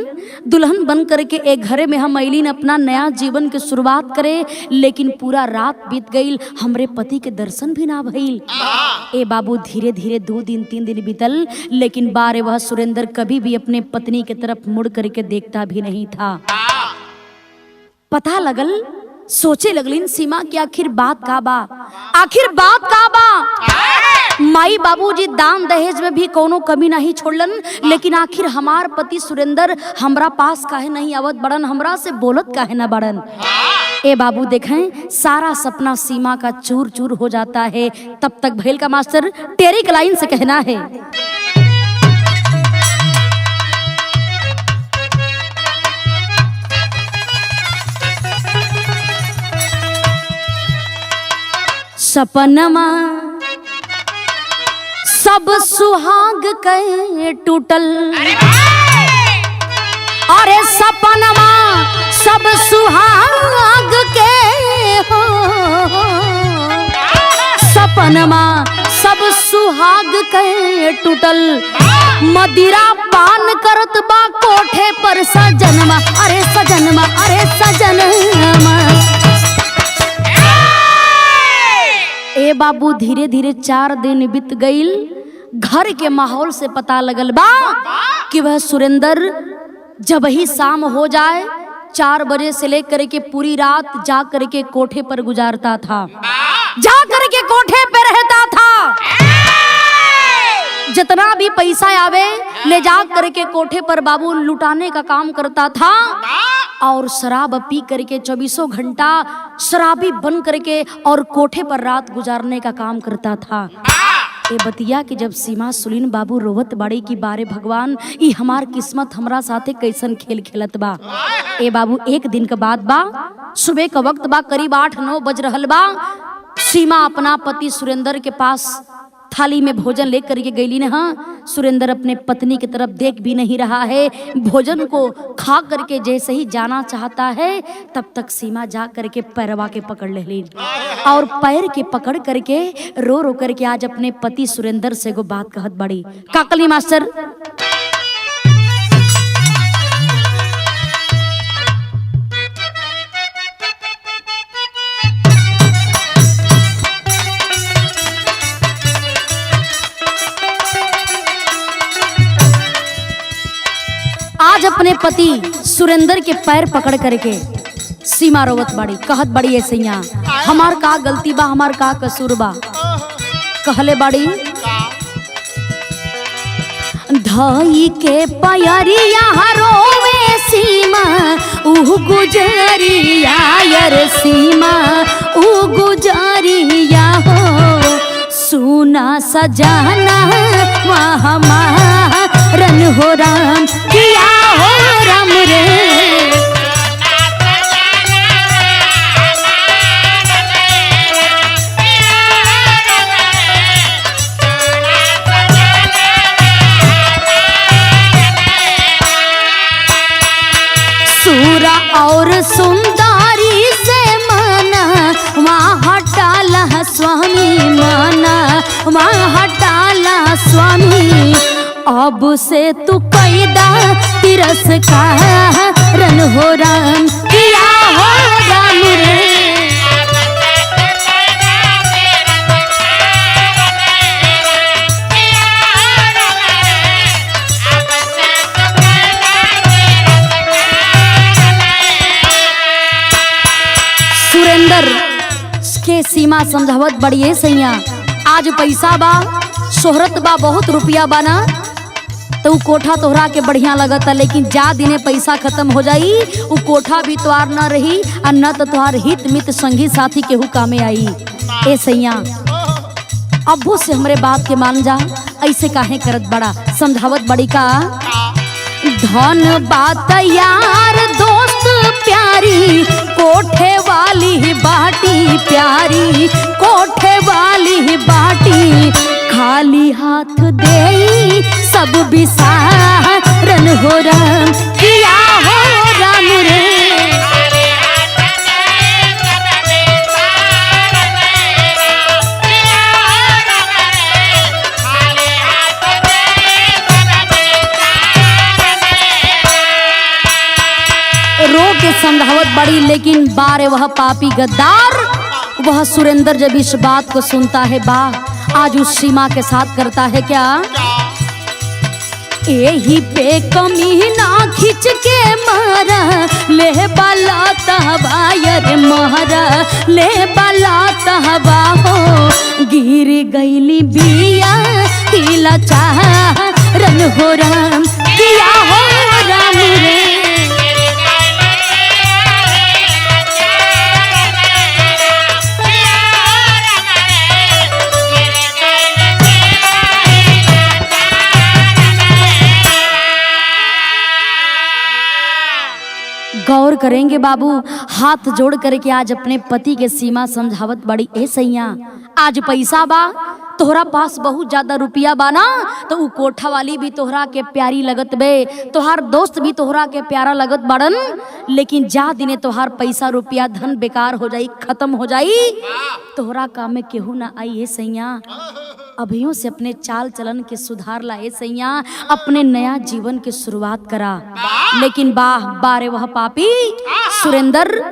दुल्हन बन करके एक घरे में हम अइलीन अपना नया जीवन के शुरुआत करे, लेकिन पूरा रात बीत गईल, हमरे पति के दर्शन भी ना भइल। ए बाबू धीरे धीरे 2 दिन 3 दिन बीतल, लेकिन बारे वह सुरेंद्र कभी भी अपने पत्नी की तरफ मुड़ करके देखता भी नहीं था। पता लगल, सोचे लगलिन सीमा कि आखिर बात का बा, आखिर बात का बा। माई बाबूजी दान दहेज में भी कोनो कमी नहीं छोड़लन, लेकिन आखिर हमार पति सुरेंद्र हमरा पास काहे नहीं आवत बड़न, हमरा से बोलत काहे ना बड़न। ए बाबू देखें, सारा सपना सीमा का चूर चूर हो जाता है। तब तक भैल का मास्टर टेरी के लाइन से कहना है, सपनमा सब सुहाग के टूटल, अरे सपनमा सब सुहाग के हो, सपनमा सब सुहाग के टूटल, मदिरा पान करत बा कोठे पर सजनमा, अरे सजनमा, अरे सजनमा। ए बाबू धीरे धीरे 4 दिन बीत गईल। घर के माहौल से पता लगल बा कि वह सुरेंद्र जब ही शाम हो जाए 4 बजे से लेकर के पूरी रात जा करके कोठे पर गुजारता था, जा करके कोठे पे रहता था। जितना भी पैसा आवे ले जा करके कोठे पर बाबू लुटाने का काम करता था, और शराब पी करके 24 घंटा शराबी बन करके और कोठे पर रात गुजारने का काम करता था। ए बतिया कि जब सीमा सुलीन बाबू रोवत बाड़ी की बारे भगवान, ई हमार किस्मत हमरा साथे कैसन खेल खेलत बा। ए बाबू एक दिन के बाद बा, सुबह का वक्त बा, करीब 8-9 बज रहल बा। सीमा अपना पति सुरेंद्र के पास थाली में भोजन लेकर के गईली न। हाँ, सुरेंद्र अपने पत्नी की तरफ देख भी नहीं रहा है, भोजन को खा करके जैसे ही जाना चाहता है, तब तक सीमा जा करके पैरवा के पकड़ ले ली, और पैर के पकड़ करके रो रो करके आज अपने पति सुरेंद्र से को बात कहत बड़ी। काकली मास्टर आज अपने पति सुरेंद्र के पैर पकड़ करके सीमा रोवत बड़ी, कहत बड़ी ऐसे हमार का गलती बा, हमार का कसूर बा। कहले बड़ी, धाई के पयरिया रोवे सीमा ऊ गुजरिया, यार सीमा ऊ गुजरिया हो, सुना सजाना हमारन हो राम, किया हो राम रे। सूरा और सुंदरी से माना वहाँ हटाला स्वामी, माना वहाँ हटाला स्वामी, अब से तू कैदा तिरस्कारन हो राम, किया हो राम रे। सीमा समझावत बड़िए सैया, आज पैसा बा, शोहरत बा, बहुत रुपया बा ना, तो कोठा तोहरा के बढ़िया लगता, लेकिन जा दिने पैसा खत्म हो जाई, वो कोठा भी तोहार न रही और न तो तोहार हित मित संगी साथी केहू कामे आई। ए सैया अब्बू से हमरे बात के मान जा, ऐसे काहे करत बड़ा। समझावत बड़ी का, धन बात यार दोस्त प्यारी, कोठे वाली बाटी प्यारी, कोठे वाली बाटी, खाली हाथ दे सब बिसारन हो राम, किया हो राम रे। रो के समझावत बड़ी, लेकिन बारे वह पापी गद्दार, वह सुरेंद्र जब इस बात को सुनता है, बा आज उस सीमा के साथ करता है क्या, यही पे कमीना खिंच के मारा, ले बाला तहबायर मारा, ले बाला तहबा हो, गिर गईली बिया हिला चारन हो राम, किया हो राम रे। गौर करेंगे बाबू, हाथ जोड़ करके आज अपने पति के सीमा समझावत बड़ी, ए सैया आज पैसा बा, तोहरा पास बहुत ज्यादा रुपया बा ना, तो उ कोठा वाली भी तोहरा के प्यारी लगत बे, तोहार दोस्त भी तोहरा के प्यारा लगत बड़न, लेकिन जा दिने तोहार पैसा रुपया धन बेकार हो जाई, खत्म हो जाई, तोहरा काम में केहू ना आई। ए सैया अभियों से अपने चाल चलन के सुधार लाए सैया, अपने नया जीवन की शुरुआत करा। लेकिन बाह बारे वह पापी सुरेंद्र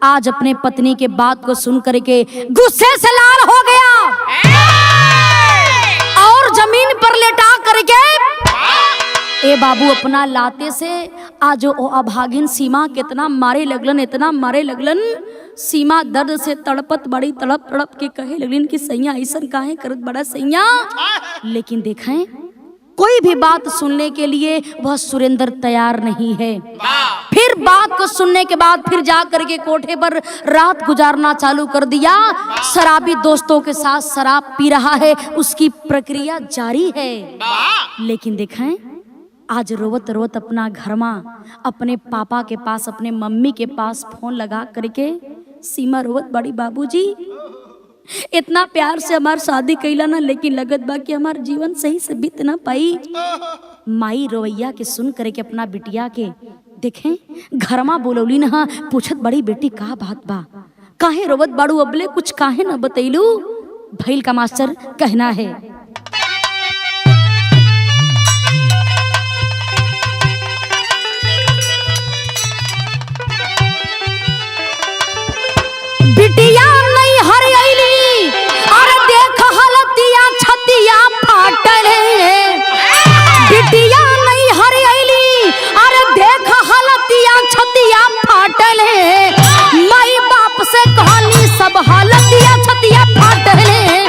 आज अपने पत्नी के बात को सुन करके गुस्से से लाल हो गया और जमीन पर लेटा करके ए बाबू अपना लाते से आज ओ अभागिन सीमा कितना मारे लगलन, इतना मारे लगलन, सीमा दर्द से तड़पत बड़ी, तड़प तड़प के कहे लगलिन कि सैया ऐसा काहे करत बड़ा सैया। लेकिन देखें कोई भी बात सुनने के लिए वह सुरेंद्र तैयार नहीं है। फिर बात को सुनने के बाद फिर जा करके कोठे पर रात गुजारना चालू कर दिया, शराबी दोस्तों के साथ शराब पी रहा है, उसकी प्रक्रिया जारी है। लेकिन देखें आज रोवत रोवत अपना घर में अपने पापा के पास, अपने मम्मी के पास फोन लगा करके सीमा रोवत बड़ी, बाबूजी इतना प्यार से हमार शादी कैला ना, लेकिन लगत बा कि हमार जीवन सही से बीत ना पाई। माई रोवैया के सुन करके अपना बिटिया के देखें घर में बोलौली ना, पूछत बड़ी बेटी का बात बा, काहे रोवत बाड़ू, अबले कुछ काहे ना बतैलू। भैल का मास्टर कहना है, बिटिया नहीं हरियली, अरे देख हलतिया छतिया फाटल है, बिटिया नहीं हरियली, अरे देख हलतिया छतिया फाटल है, माई बाप से कहानी सब हलतिया छतिया फाटल है।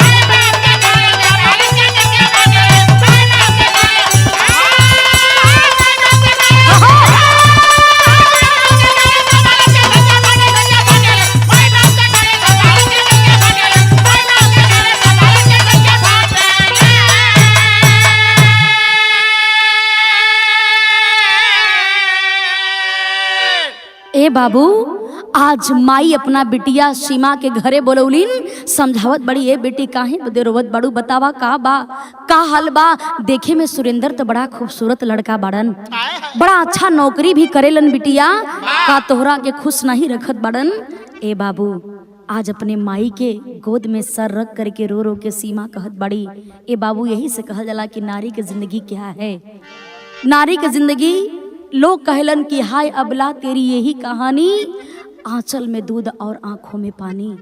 ए बाबू आज माई अपना बिटिया सीमा के घरे बोलौलीन, समझावत बड़ी, ए बेटी काहे बदे रोवत बड़ू, बतावा का बा, का हाल बा। देखे में सुरेंद्र तो बड़ा खूबसूरत लड़का बड़न, बड़ा अच्छा नौकरी भी करेलन, बिटिया का तोहरा के खुश नहीं रखत बड़न। ए बाबू आज अपने माई के गोद में सर रख करके रो रो के सीमा कहत बड़ी, ए बाबू यही से कहल जाला कि नारी की जिंदगी क्या है। नारी की जिंदगी लोग कहलन कि हाय अबला तेरी यही कहानी, आंचल में दूध और आंखों में पानी।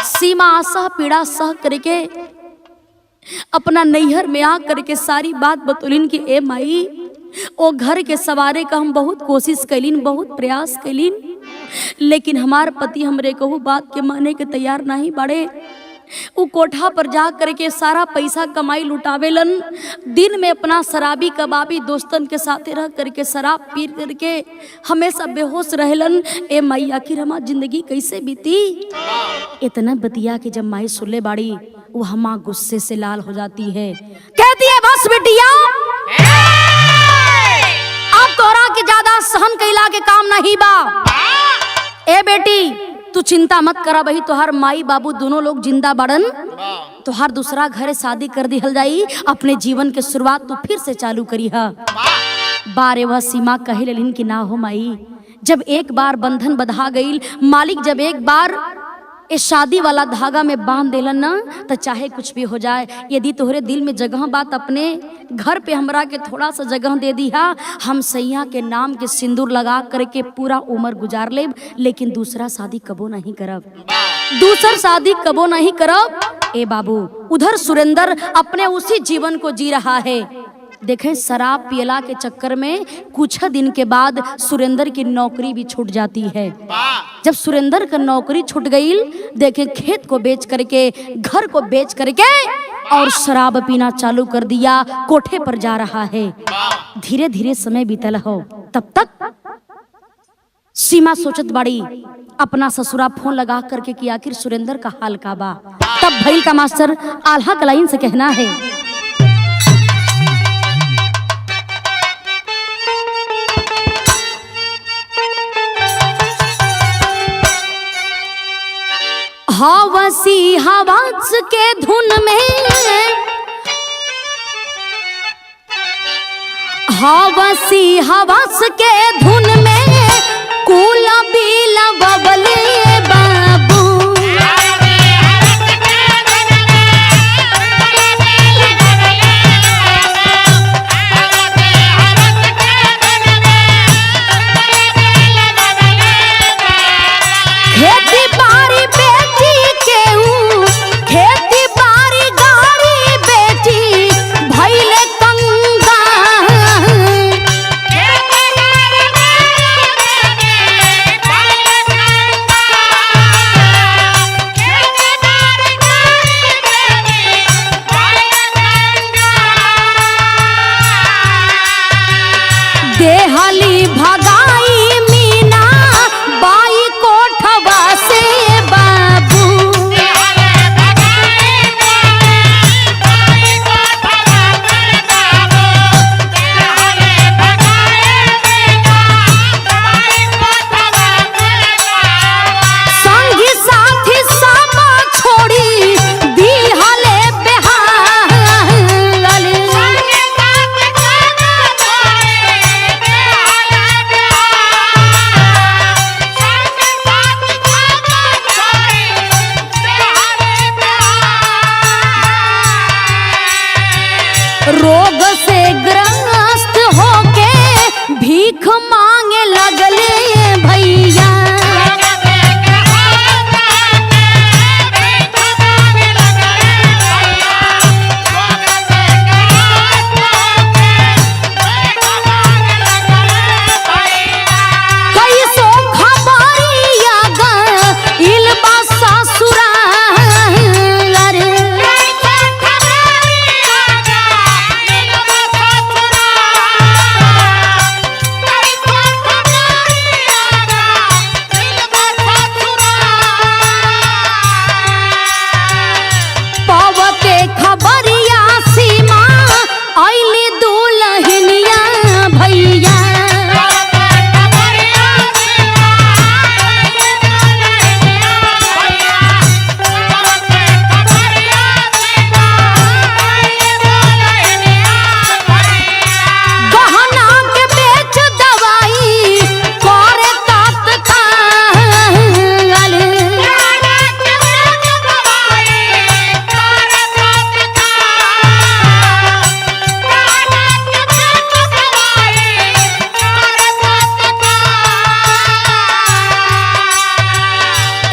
सीमा आशा पीड़ा सह करके अपना नैहर में आ करके सारी बात बतौलिन कि ए माई ओ घर के सवारे का हम बहुत कोशिश कैलिन, बहुत प्रयास कैलिन, लेकिन हमार पति हमरे कहू बात के माने के तैयार नहीं बड़े। उ कोठा पर जा करके सारा पैसा कमाई लुटावेलन। दिन में अपना शराबी कबाबी दोस्तन के साथे रह करके शराब पी करके हमेशा बेहोश रहेलन। ए माई आखिर हमार जिंदगी कैसे बीती। इतना बतिया कि जब माई सुले बाड़ी वो हमा गुस्से से लाल हो जाती है। कहती है बस बिटिया अब तोरा के ज्यादा सहन कैला के काम नहीं बा। ए बेटी तू चिंता मत करा बही, तोहार माई बाबू दोनों लोग जिंदा बड़न। तोहार दूसरा घर शादी कर दिहल जाई, अपने जीवन के शुरुआत तू फिर से चालू करी है। बारे वह सीमा कहे लेलिन कि ना हो माई, जब एक बार बंधन बंधा गई, मालिक जब एक बार इस शादी वाला धागा में बांध देलन ना तो चाहे कुछ भी हो जाए। यदि तोहरे दिल में जगह बात अपने घर पे हमरा के थोड़ा सा जगह दे दिया, हम सैया के नाम के सिंदूर लगा करके पूरा उम्र गुजार लेब, लेकिन दूसरा शादी कबो नहीं करब, दूसर शादी कबो नहीं करब। ए बाबू उधर सुरेंद्र अपने उसी जीवन को जी रहा है। देखें शराब पियला के चक्कर में कुछ दिन के बाद सुरेंद्र की नौकरी भी छूट जाती है। जब सुरेंद्र का नौकरी छूट गई, देखें खेत को बेच करके घर को बेच करके और शराब पीना चालू कर दिया, कोठे पर जा रहा है। धीरे धीरे समय बीतल हो, तब तक सीमा सोचत बाड़ी अपना ससुरा फोन लगा करके कि आखिर सुरेंद्र का हाल का बा। तब भैल का मास्टर आल्हा कलाइन से कहना है, हवसी हवास के धुन में, हवसी हवास के धुन में कुल बिल बबले बाबू। खेती बारी बेटी केहू, खेती बारी गाड़ी बेटी भैले कंगा। देहली भगाई मीना बाई कोठवा से बाबू। संगी साथी सब छोड़ी दिहले बेहाल। रोग से ग्रस्त होके भीख मांगे लगले भैया। कैसो खबरिया गइल बा ससुराल रे। पवते खबरिया सीमा आइली दुल्हनिया भैया। गहना के बेच दवाई करे तत्काल।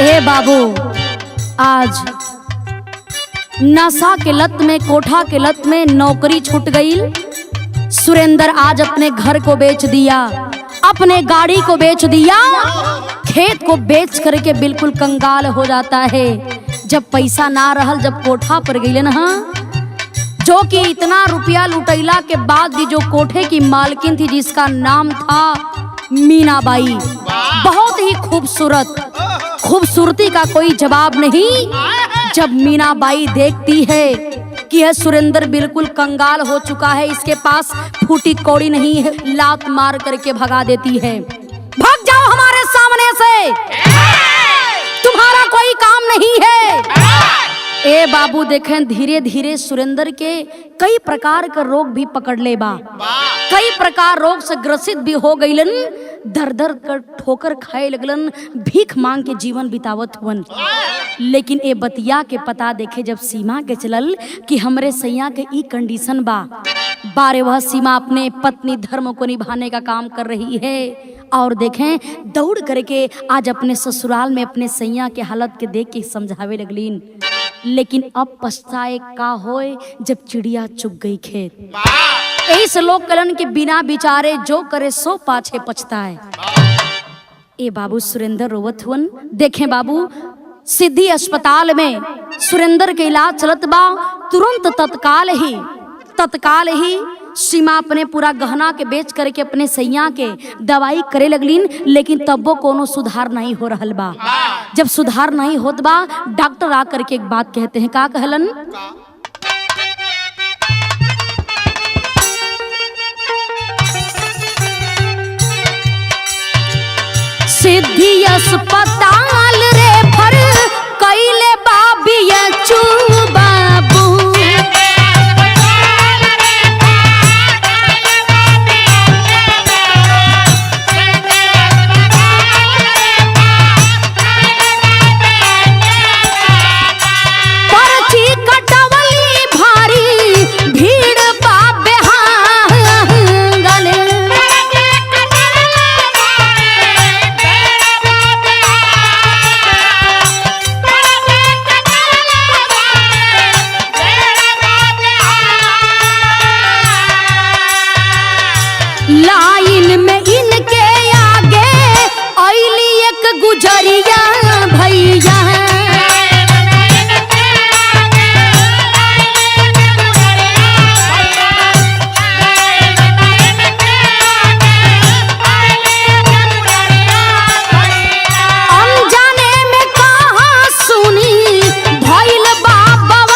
ए बाबू आज नशा के लत में, कोठा के लत में नौकरी छूट गई। सुरेंद्र आज अपने घर को बेच दिया, अपने गाड़ी को बेच दिया, खेत को बेच करके बिल्कुल कंगाल हो जाता है। जब पैसा ना रहल, जब कोठा पर गईलन हाँ, जो कि इतना रुपया लुटैला के बाद भी जो कोठे की मालकिन थी जिसका नाम था मीनाबाई, बहुत ही खूबसूरत, खूबसूरती का कोई जवाब नहीं। जब मीनाबाई देखती है कि यह सुरेंद्र बिल्कुल कंगाल हो चुका है, इसके पास फूटी कौड़ी नहीं है, लात मार करके भगा देती है। भाग जाओ हमारे सामने से, तुम्हारा कोई काम नहीं है। ए बाबू देखें, धीरे धीरे सुरेंद्र के कई प्रकार का रोग भी पकड़ ले बा, कई प्रकार रोग से ग्रसित भी हो गईलन, दर दर कर ठोकर खाए लगलन, भीख मांग के जीवन बितावत हुवन। लेकिन ए बतिया के पता देखे जब सीमा के चलल कि हमरे सैया के ई कंडीशन बा, बारे वह सीमा अपने पत्नी धर्म को निभाने का काम कर रही है। और देखें दौड़ करके आज अपने ससुराल में अपने सैया के हालत के देख के समझावे लगलीन। लेकिन अब पछताए का होए जब चिड़िया चुग गई खेत। इस लोग कलन के बिना विचारे जो करे सो पाछे पछताए। ए बाबू सुरेंद्र रोवत हुन। देखें बाबू, सिद्धि अस्पताल में सुरेंद्र के इलाज चलत बा। तुरंत तत्काल ही सीमा अपने पूरा गहना के बेच करके अपने सैया के दवाई करे लगलीन। लेकिन तब्बो कोनो सुधार नहीं हो रहल बा। जब सुधार नहीं होत बा, डॉक्टर आकर के एक बात कहते हैं। का कहलन? सिद्धि अस्पताल रे फर कैले बाबिया चू बाबू। लाइन में इनके आगे आईली एक गुजरिया भैया। अनजाने में कहाँ सुनी भइल बाबा।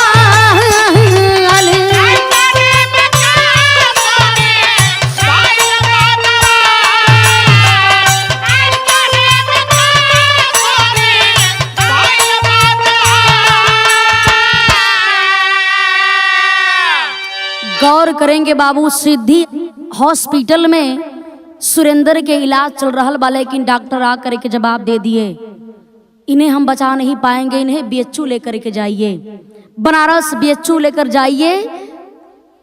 गौर करेंगे बाबू, सिद्धि हॉस्पिटल में सुरेंद्र के इलाज चल रहा बा, लेकिन डॉक्टर आ करके जवाब दे दिए इन्हें हम बचा नहीं पाएंगे, इन्हें बीएचयू लेकर के जाइए, बनारस बीएचयू लेकर जाइए,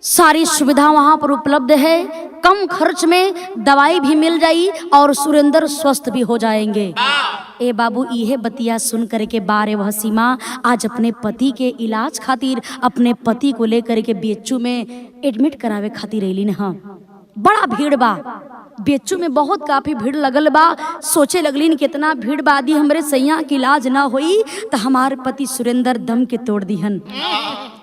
सारी सुविधा वहां पर उपलब्ध है, कम खर्च में दवाई भी मिल जाई और सुरेंद्र स्वस्थ भी हो जाएंगे। ए बाबू, इहे बतिया सुन करके बारे वह सीमा आज अपने पति के इलाज खातिर अपने पति को लेकर के बीएचयू में एडमिट करावे खातिर रही न। बड़ा भीड़ बा बीएचयू में, बहुत काफी भीड़ लगल बा। सोचे लगलीन कितना भीड़ बादी हमरे सैया के इलाज ना होई तो हमारे पति सुरेंद्र दम के तोड़ दिहन।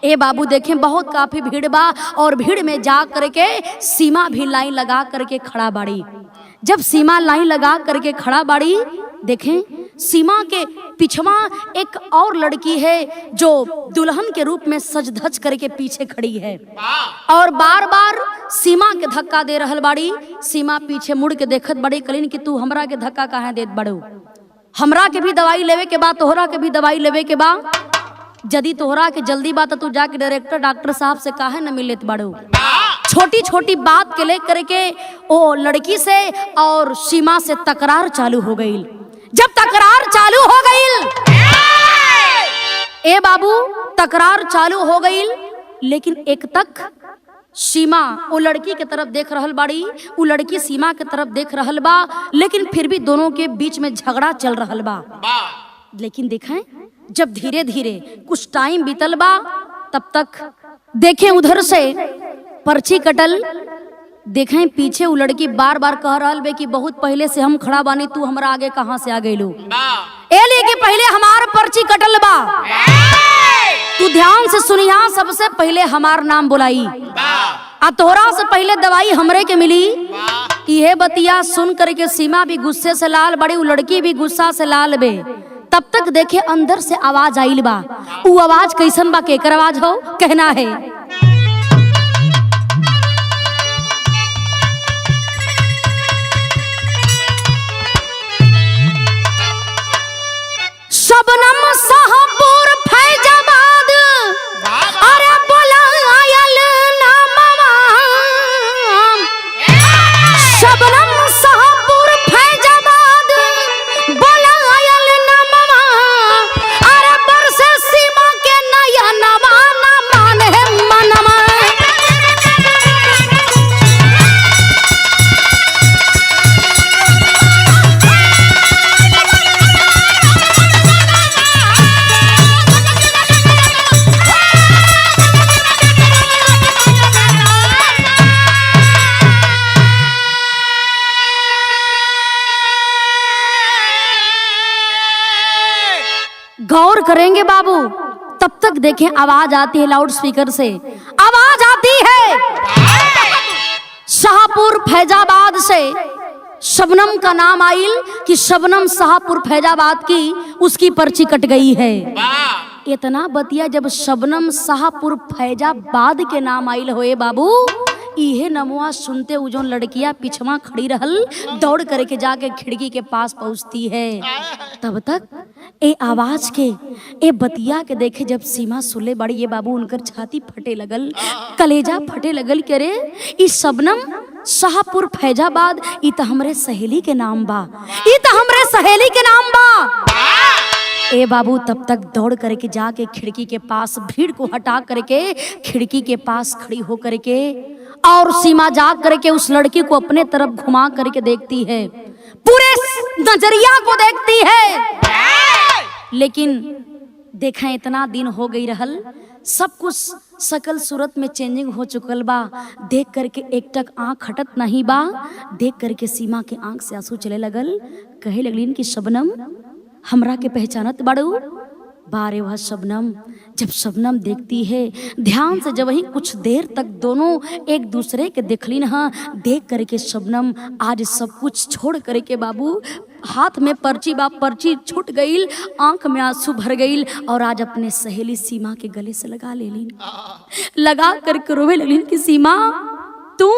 ए बाबू देखें बहुत काफी भीड़ बा और भीड़ में जा करके सीमा भी लाइन लगा करके खड़ा बाड़ी। जब सीमा लाइन लगा करके खड़ा बाड़ी, देखें सीमा के पिछवा एक और लड़की है जो दुल्हन के रूप में सज धज करके पीछे खड़ी है और बार बार सीमा के धक्का दे रहल बाड़ी। सीमा पीछे मुड़ के देखत बड़ी कलीन कि तू हमरा के धक्का काहे देत बड़ो, हमरा के भी दवाई लेवे के बा, तोहरा के भी दवाई लेवे के बा, यदि तोहरा के जल्दी बात तू जाके डायरेक्टर डॉक्टर साहब से काहे न मिलत बड़ो। छोटी छोटी बात के लेकर के ओ लड़की से और सीमा से तकरार चालू हो गई। जब तकरार चालू हो गई, ए बाबू तकरार चालू हो गई, लेकिन एक तक सीमा वो लड़की के तरफ देख रहल बाड़ी, वो लड़की सीमा के तरफ देख रहल बा, लेकिन फिर भी दोनों के बीच में झगड़ा चल रहल बा। लेकिन देखें जब धीरे धीरे कुछ टाइम बीतल बा, तब तक देखें उधर से पर्ची कटल, देखें पीछे वो लड़की बार बार कह रहल बे कि बहुत पहले से हम खड़ा बानी, तू हमरा आगे कहाँ से आ गइलू। ए लेके पहले हमार पर्ची कटल बा, तू ध्यान से सुनिया, सबसे पहले हमार नाम बुलाई आ तोहरा से पहले दवाई हमरे के मिली। यह बतिया सुन करके सीमा भी गुस्से से लाल बड़ी, वो लड़की भी गुस्सा से लाल बे। तब तक देखे अंदर से आवाज आइल बा। वो आवाज कैसन बा, केकर आवाज हो, कहना है शबनम शाहपुर फैजाबाद, अरे बोला आयल नामवा। शबनम शाहपुर फैजाबाद, बोला आयल नामवा। अरे बरसे सीमा के नया नवा ना माने मनवा। गौर करेंगे बाबू, तब तक देखें आवाज आती है लाउड स्पीकर से, आवाज आती है शाहपुर फैजाबाद से। शबनम का नाम आइल कि शबनम शाहपुर फैजाबाद की, उसकी पर्ची कट गई है। इतना बतिया जब शबनम शाहपुर फैजाबाद के नाम आइल होए बाबू, इहे नमुआ सुनते उ जो लड़कियां पिछवा खड़ी रहल, दौड़ करके जाके खिड़की के पास पहुंचती है। तब तक ए आवाज के, ए बतिया के देखे जब सीमा सुले बड़ी, ये बाबू उनकर छाती फटे लगल, कलेजा फटे लगल। के रे ई शबनम शाहपुर फैजाबाद, ई त हमरे सहेली के नाम बा, ई त हमरे सहेली के नाम बा। ए बाबू तब तक दौड़ करके जाके खिड़की के पास, भीड़ को हटा करके खिड़की के पास खड़ी हो करके और सीमा जाग करके उस लड़की को अपने तरफ घुमा करके देखती है, पूरे नजरिया को देखती है। लेकिन देखा इतना दिन हो गई रहल, सब कुछ सकल सूरत में चेंजिंग हो चुकल बा। देख करके एक टक आंख हटत नहीं बा। देख करके सीमा के आंख से आंसू चले लगल। कहे लगलीन कि शबनम हमरा के पहचानत बाड़ू। बारे वह शबनम, जब शबनम देखती है ध्यान से, जब वही कुछ देर तक दोनों एक दूसरे के देखलीन हाँ, देख करके शबनम आज सब कुछ छोड़ करके बाबू, हाथ में पर्ची बा, पर्ची छूट गईल, आंख में आंसू भर गईल और आज अपने सहेली सीमा के गले से लगा ले लीन, लगा करके रोवे लगलीन कि सीमा तू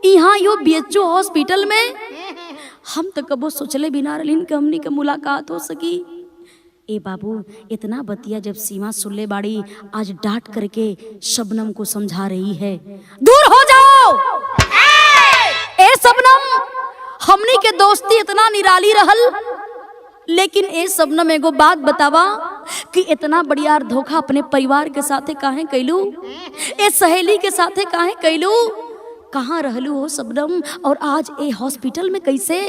यहाँ यो बीएचओ हॉस्पिटल में, हम तो कबो सोचले बिना रलीन कि हमनी के मुलाकात हो सकी। ए बाबू इतना बतिया जब सीमा सुनले बाड़ी, आज डांट करके शबनम को समझा रही है, दूर हो जाओ। ए शबनम, हमनी के दोस्ती इतना निराली रहल, लेकिन ए शबनम एगो बात बतावा कि इतना बढ़िया धोखा अपने परिवार के साथे काहे कैलू, ए सहेली के साथे काहे कैलू, कहाँ रहलू हो शबनम, और आज ए हॉस्पिटल में कैसे।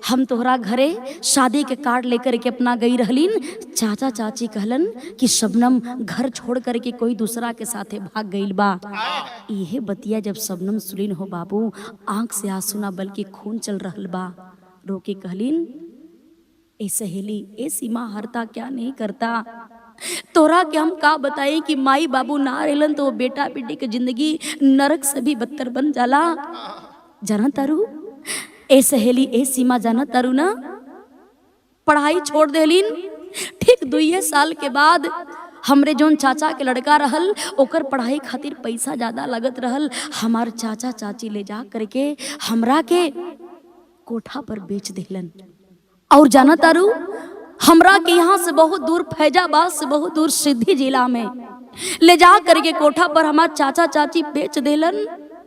हम तोहरा घरे शादी के कार्ड लेकर के अपना गई रहलीन, चाचा चाची कहलन कि शबनम घर छोड़ करके कोई दूसरा के साथे भाग गईल बा। इहे बतिया जब शबनम सुलीन हो बाबू, आंख से आंसू ना बल्कि खून चल रहल बा। रोके कहलीन, ए सहेली, ए सीमा हरता क्या नहीं करता, तोरा के हम का बताई कि माई बाबू ना रहलन तो बेटा बेटी के जिंदगी नरक से भी बदतर बन जाला। जाना तारू ए सहेली, ए सीमा, जाना तारू ना, पढ़ाई छोड़ देलीन। ठीक 2 साल के बाद हमरे जोन चाचा के लड़का रहल, ओकर पढ़ाई खातिर पैसा ज्यादा लगत रहल। हमार चाचा चाची ले जा करके हमरा के कोठा पर बेच देलन। और जाना तारू, हमरा के यहाँ से बहुत दूर, फैजाबाद से बहुत दूर सिद्धि जिला में ले जा करके कोठा पर हमार चाचा चाची बेच देलन।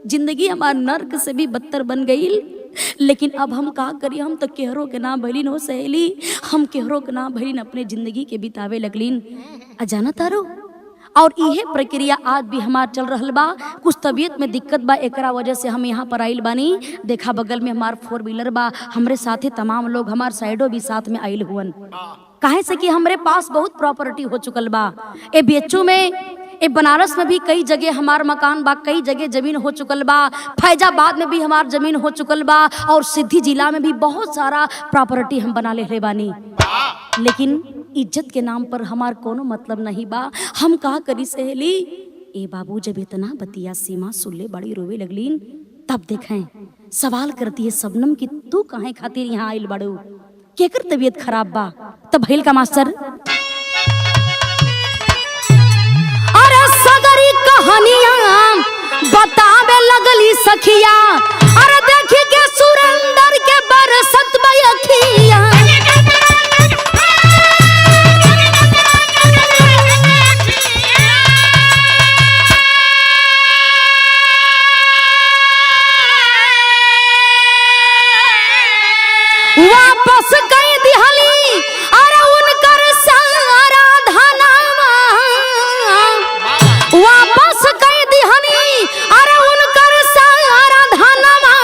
जिंदगी हमार नर्क से भी बदतर बन गई। लेकिन अब हम का करी, हम तो केहरो के ना भैलिन हो सहेली, हम केहरो के ना भैलिन, अपने जिंदगी के बितावे लगलीन। अजाना तारो, और इहे प्रक्रिया आज भी हमार चल रहल बा। कुछ तबीयत में दिक्कत बा, एकरा वजह से हम यहाँ पर आइल बानी। देखा बगल में हमार 4 व्हीलर बा, हमरे साथे तमाम लोग, हमार साइडो भी साथ में आइल हुअन। काहे से कि हमरे पास बहुत प्रॉपर्टी हो चुकल बा। ए बीएचयू में ए बनारस में भी कई जगह हमार मकान बा, कई जगह जमीन हो चुकल बा, फैजाबाद में भी हमार जमीन हो चुकल बा, और सिद्धि जिला में भी बहुत सारा प्रॉपर्टी हम बना ले बानी। लेकिन इज्जत के नाम पर हमार कोनो मतलब नहीं बा। हम का करी सहेली? ए बाबू जब इतना बतिया सीमा सुनले बड़ी रोवे लगलीन, तब देखें सवाल करती है शबनम कि तू काहे खातिर यहाँ आइल बड़ू, केकर तबीयत खराब बा? तब भइल का मास्टर, अरे सगरी कहानियां बतावे लगली सखिया, अरे देखी के सुरेंद्र के बरसत बयखिया। वापस कई दिहली अरे उनकर सारा धनवा, वापस कई दिहली अरे उनकर सारा धनवा,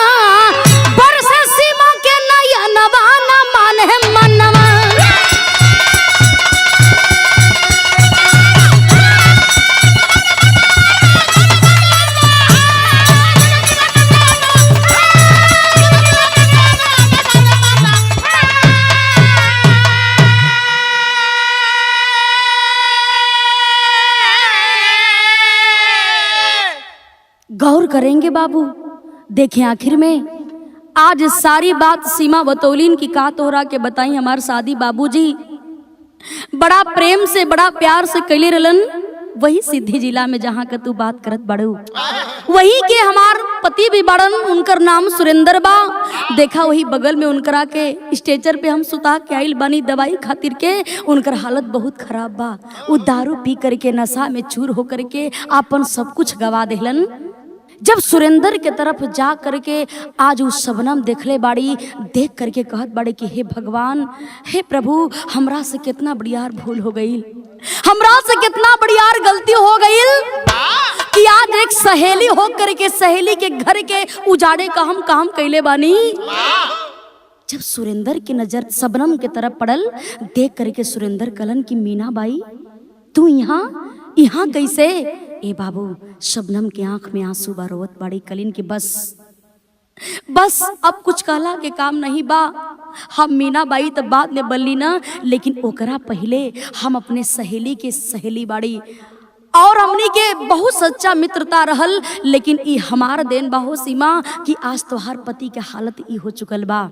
बरस सीमा के नयनवा न माने मनवा। गौर करेंगे बाबू, देखें आखिर में आज सारी बात सीमा बतौलीन की का तोहरा के बताई। हमार शादी बाबूजी बड़ा प्रेम से बड़ा प्यार से कैले रहलन, वही सिद्धि जिला में जहाँ का तू बात करत बड़ू, वही के हमार पति भी बड़न, उनकर नाम सुरेंद्र बा। देखा वही बगल में उनकरा के स्टेचर पे हम सुता के आइल बानी दवाई खातिर के, उनकर हालत बहुत खराब बा। वो दारू पी करके नशा में चूर होकर के अपन सब कुछ गवा देहलन। जब सुरेंद्र के तरफ जा करके आज उस शबनम देखले बाड़ी, देख करके कहत बाड़ी कि हे भगवान, हे प्रभु, हमरा से कितना बड़ियार भूल हो गई, हमरा से कितना बड़ियार गलती हो गई कि आज एक सहेली हो करके सहेली के घर के उजाड़े का हम काम कैले बानी। जब सुरेंद्र की नजर शबनम के तरफ पड़ल, देख करके सुरेंद्र कलन की मीना बाई तू यहाँ यहाँ कैसे? ए बाबू, शबनम के आंख में आंसू बा, रोवत बाड़ी कलिन की बस अब कुछ कहला के काम नहीं बा। हम मीना बाई तब बाद में बल्ली ना, लेकिन ओकरा पहले हम अपने सहेली के सहेली बाड़ी और हमनी के बहुत सच्चा मित्रता रहल। लेकिन ई हमार देन बाहो सीमा कि आज तोहार पति के हालत ई हो चुकल बा,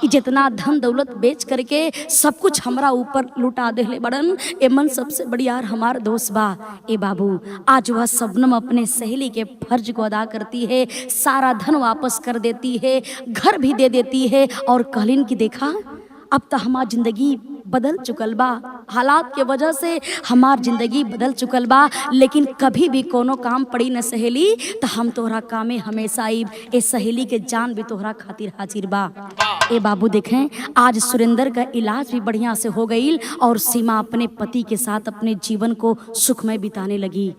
जितना धन दौलत बेच करके सब कुछ हमरा ऊपर लुटा देले बड़न। एमन सबसे बड़ी यार हमार दोस्त बा। ए बाबू, आज वह शबनम अपने सहेली के फर्ज को अदा करती है, सारा धन वापस कर देती है, घर भी दे देती है, और कहलिन की देखा अब तो हमार जिंदगी बदल चुकल बा, हालात के वजह से हमार जिंदगी बदल चुकल बा। लेकिन कभी भी कोनो काम पड़ी न सहेली तो हम तोहरा कामे हमेशा आईब। ए सहेली के जान भी तोहरा खातिर हाजिर बा। ए बाबू देखें, आज सुरेंद्र का इलाज भी बढ़िया से हो गई और सीमा अपने पति के साथ अपने जीवन को सुखमय बिताने लगी।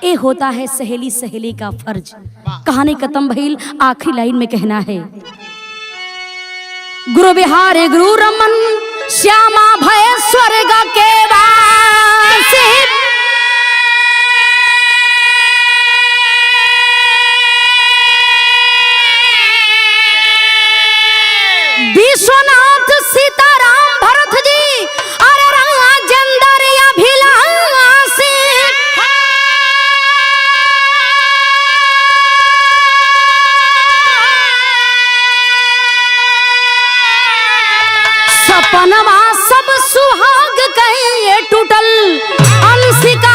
ए होता है सहेली सहेली का फर्ज। कहानी खत्म भइल, आखिरी लाइन में कहना है, गुरु बिहारी गुरु रमन श्यामा भय स्वर्ग के वासी, विश्वनाथ सीताराम भरत जी, अरे राजेंद्र अभिलाषी, सपनवा सब सुहाग कहे टूटल, अंशिका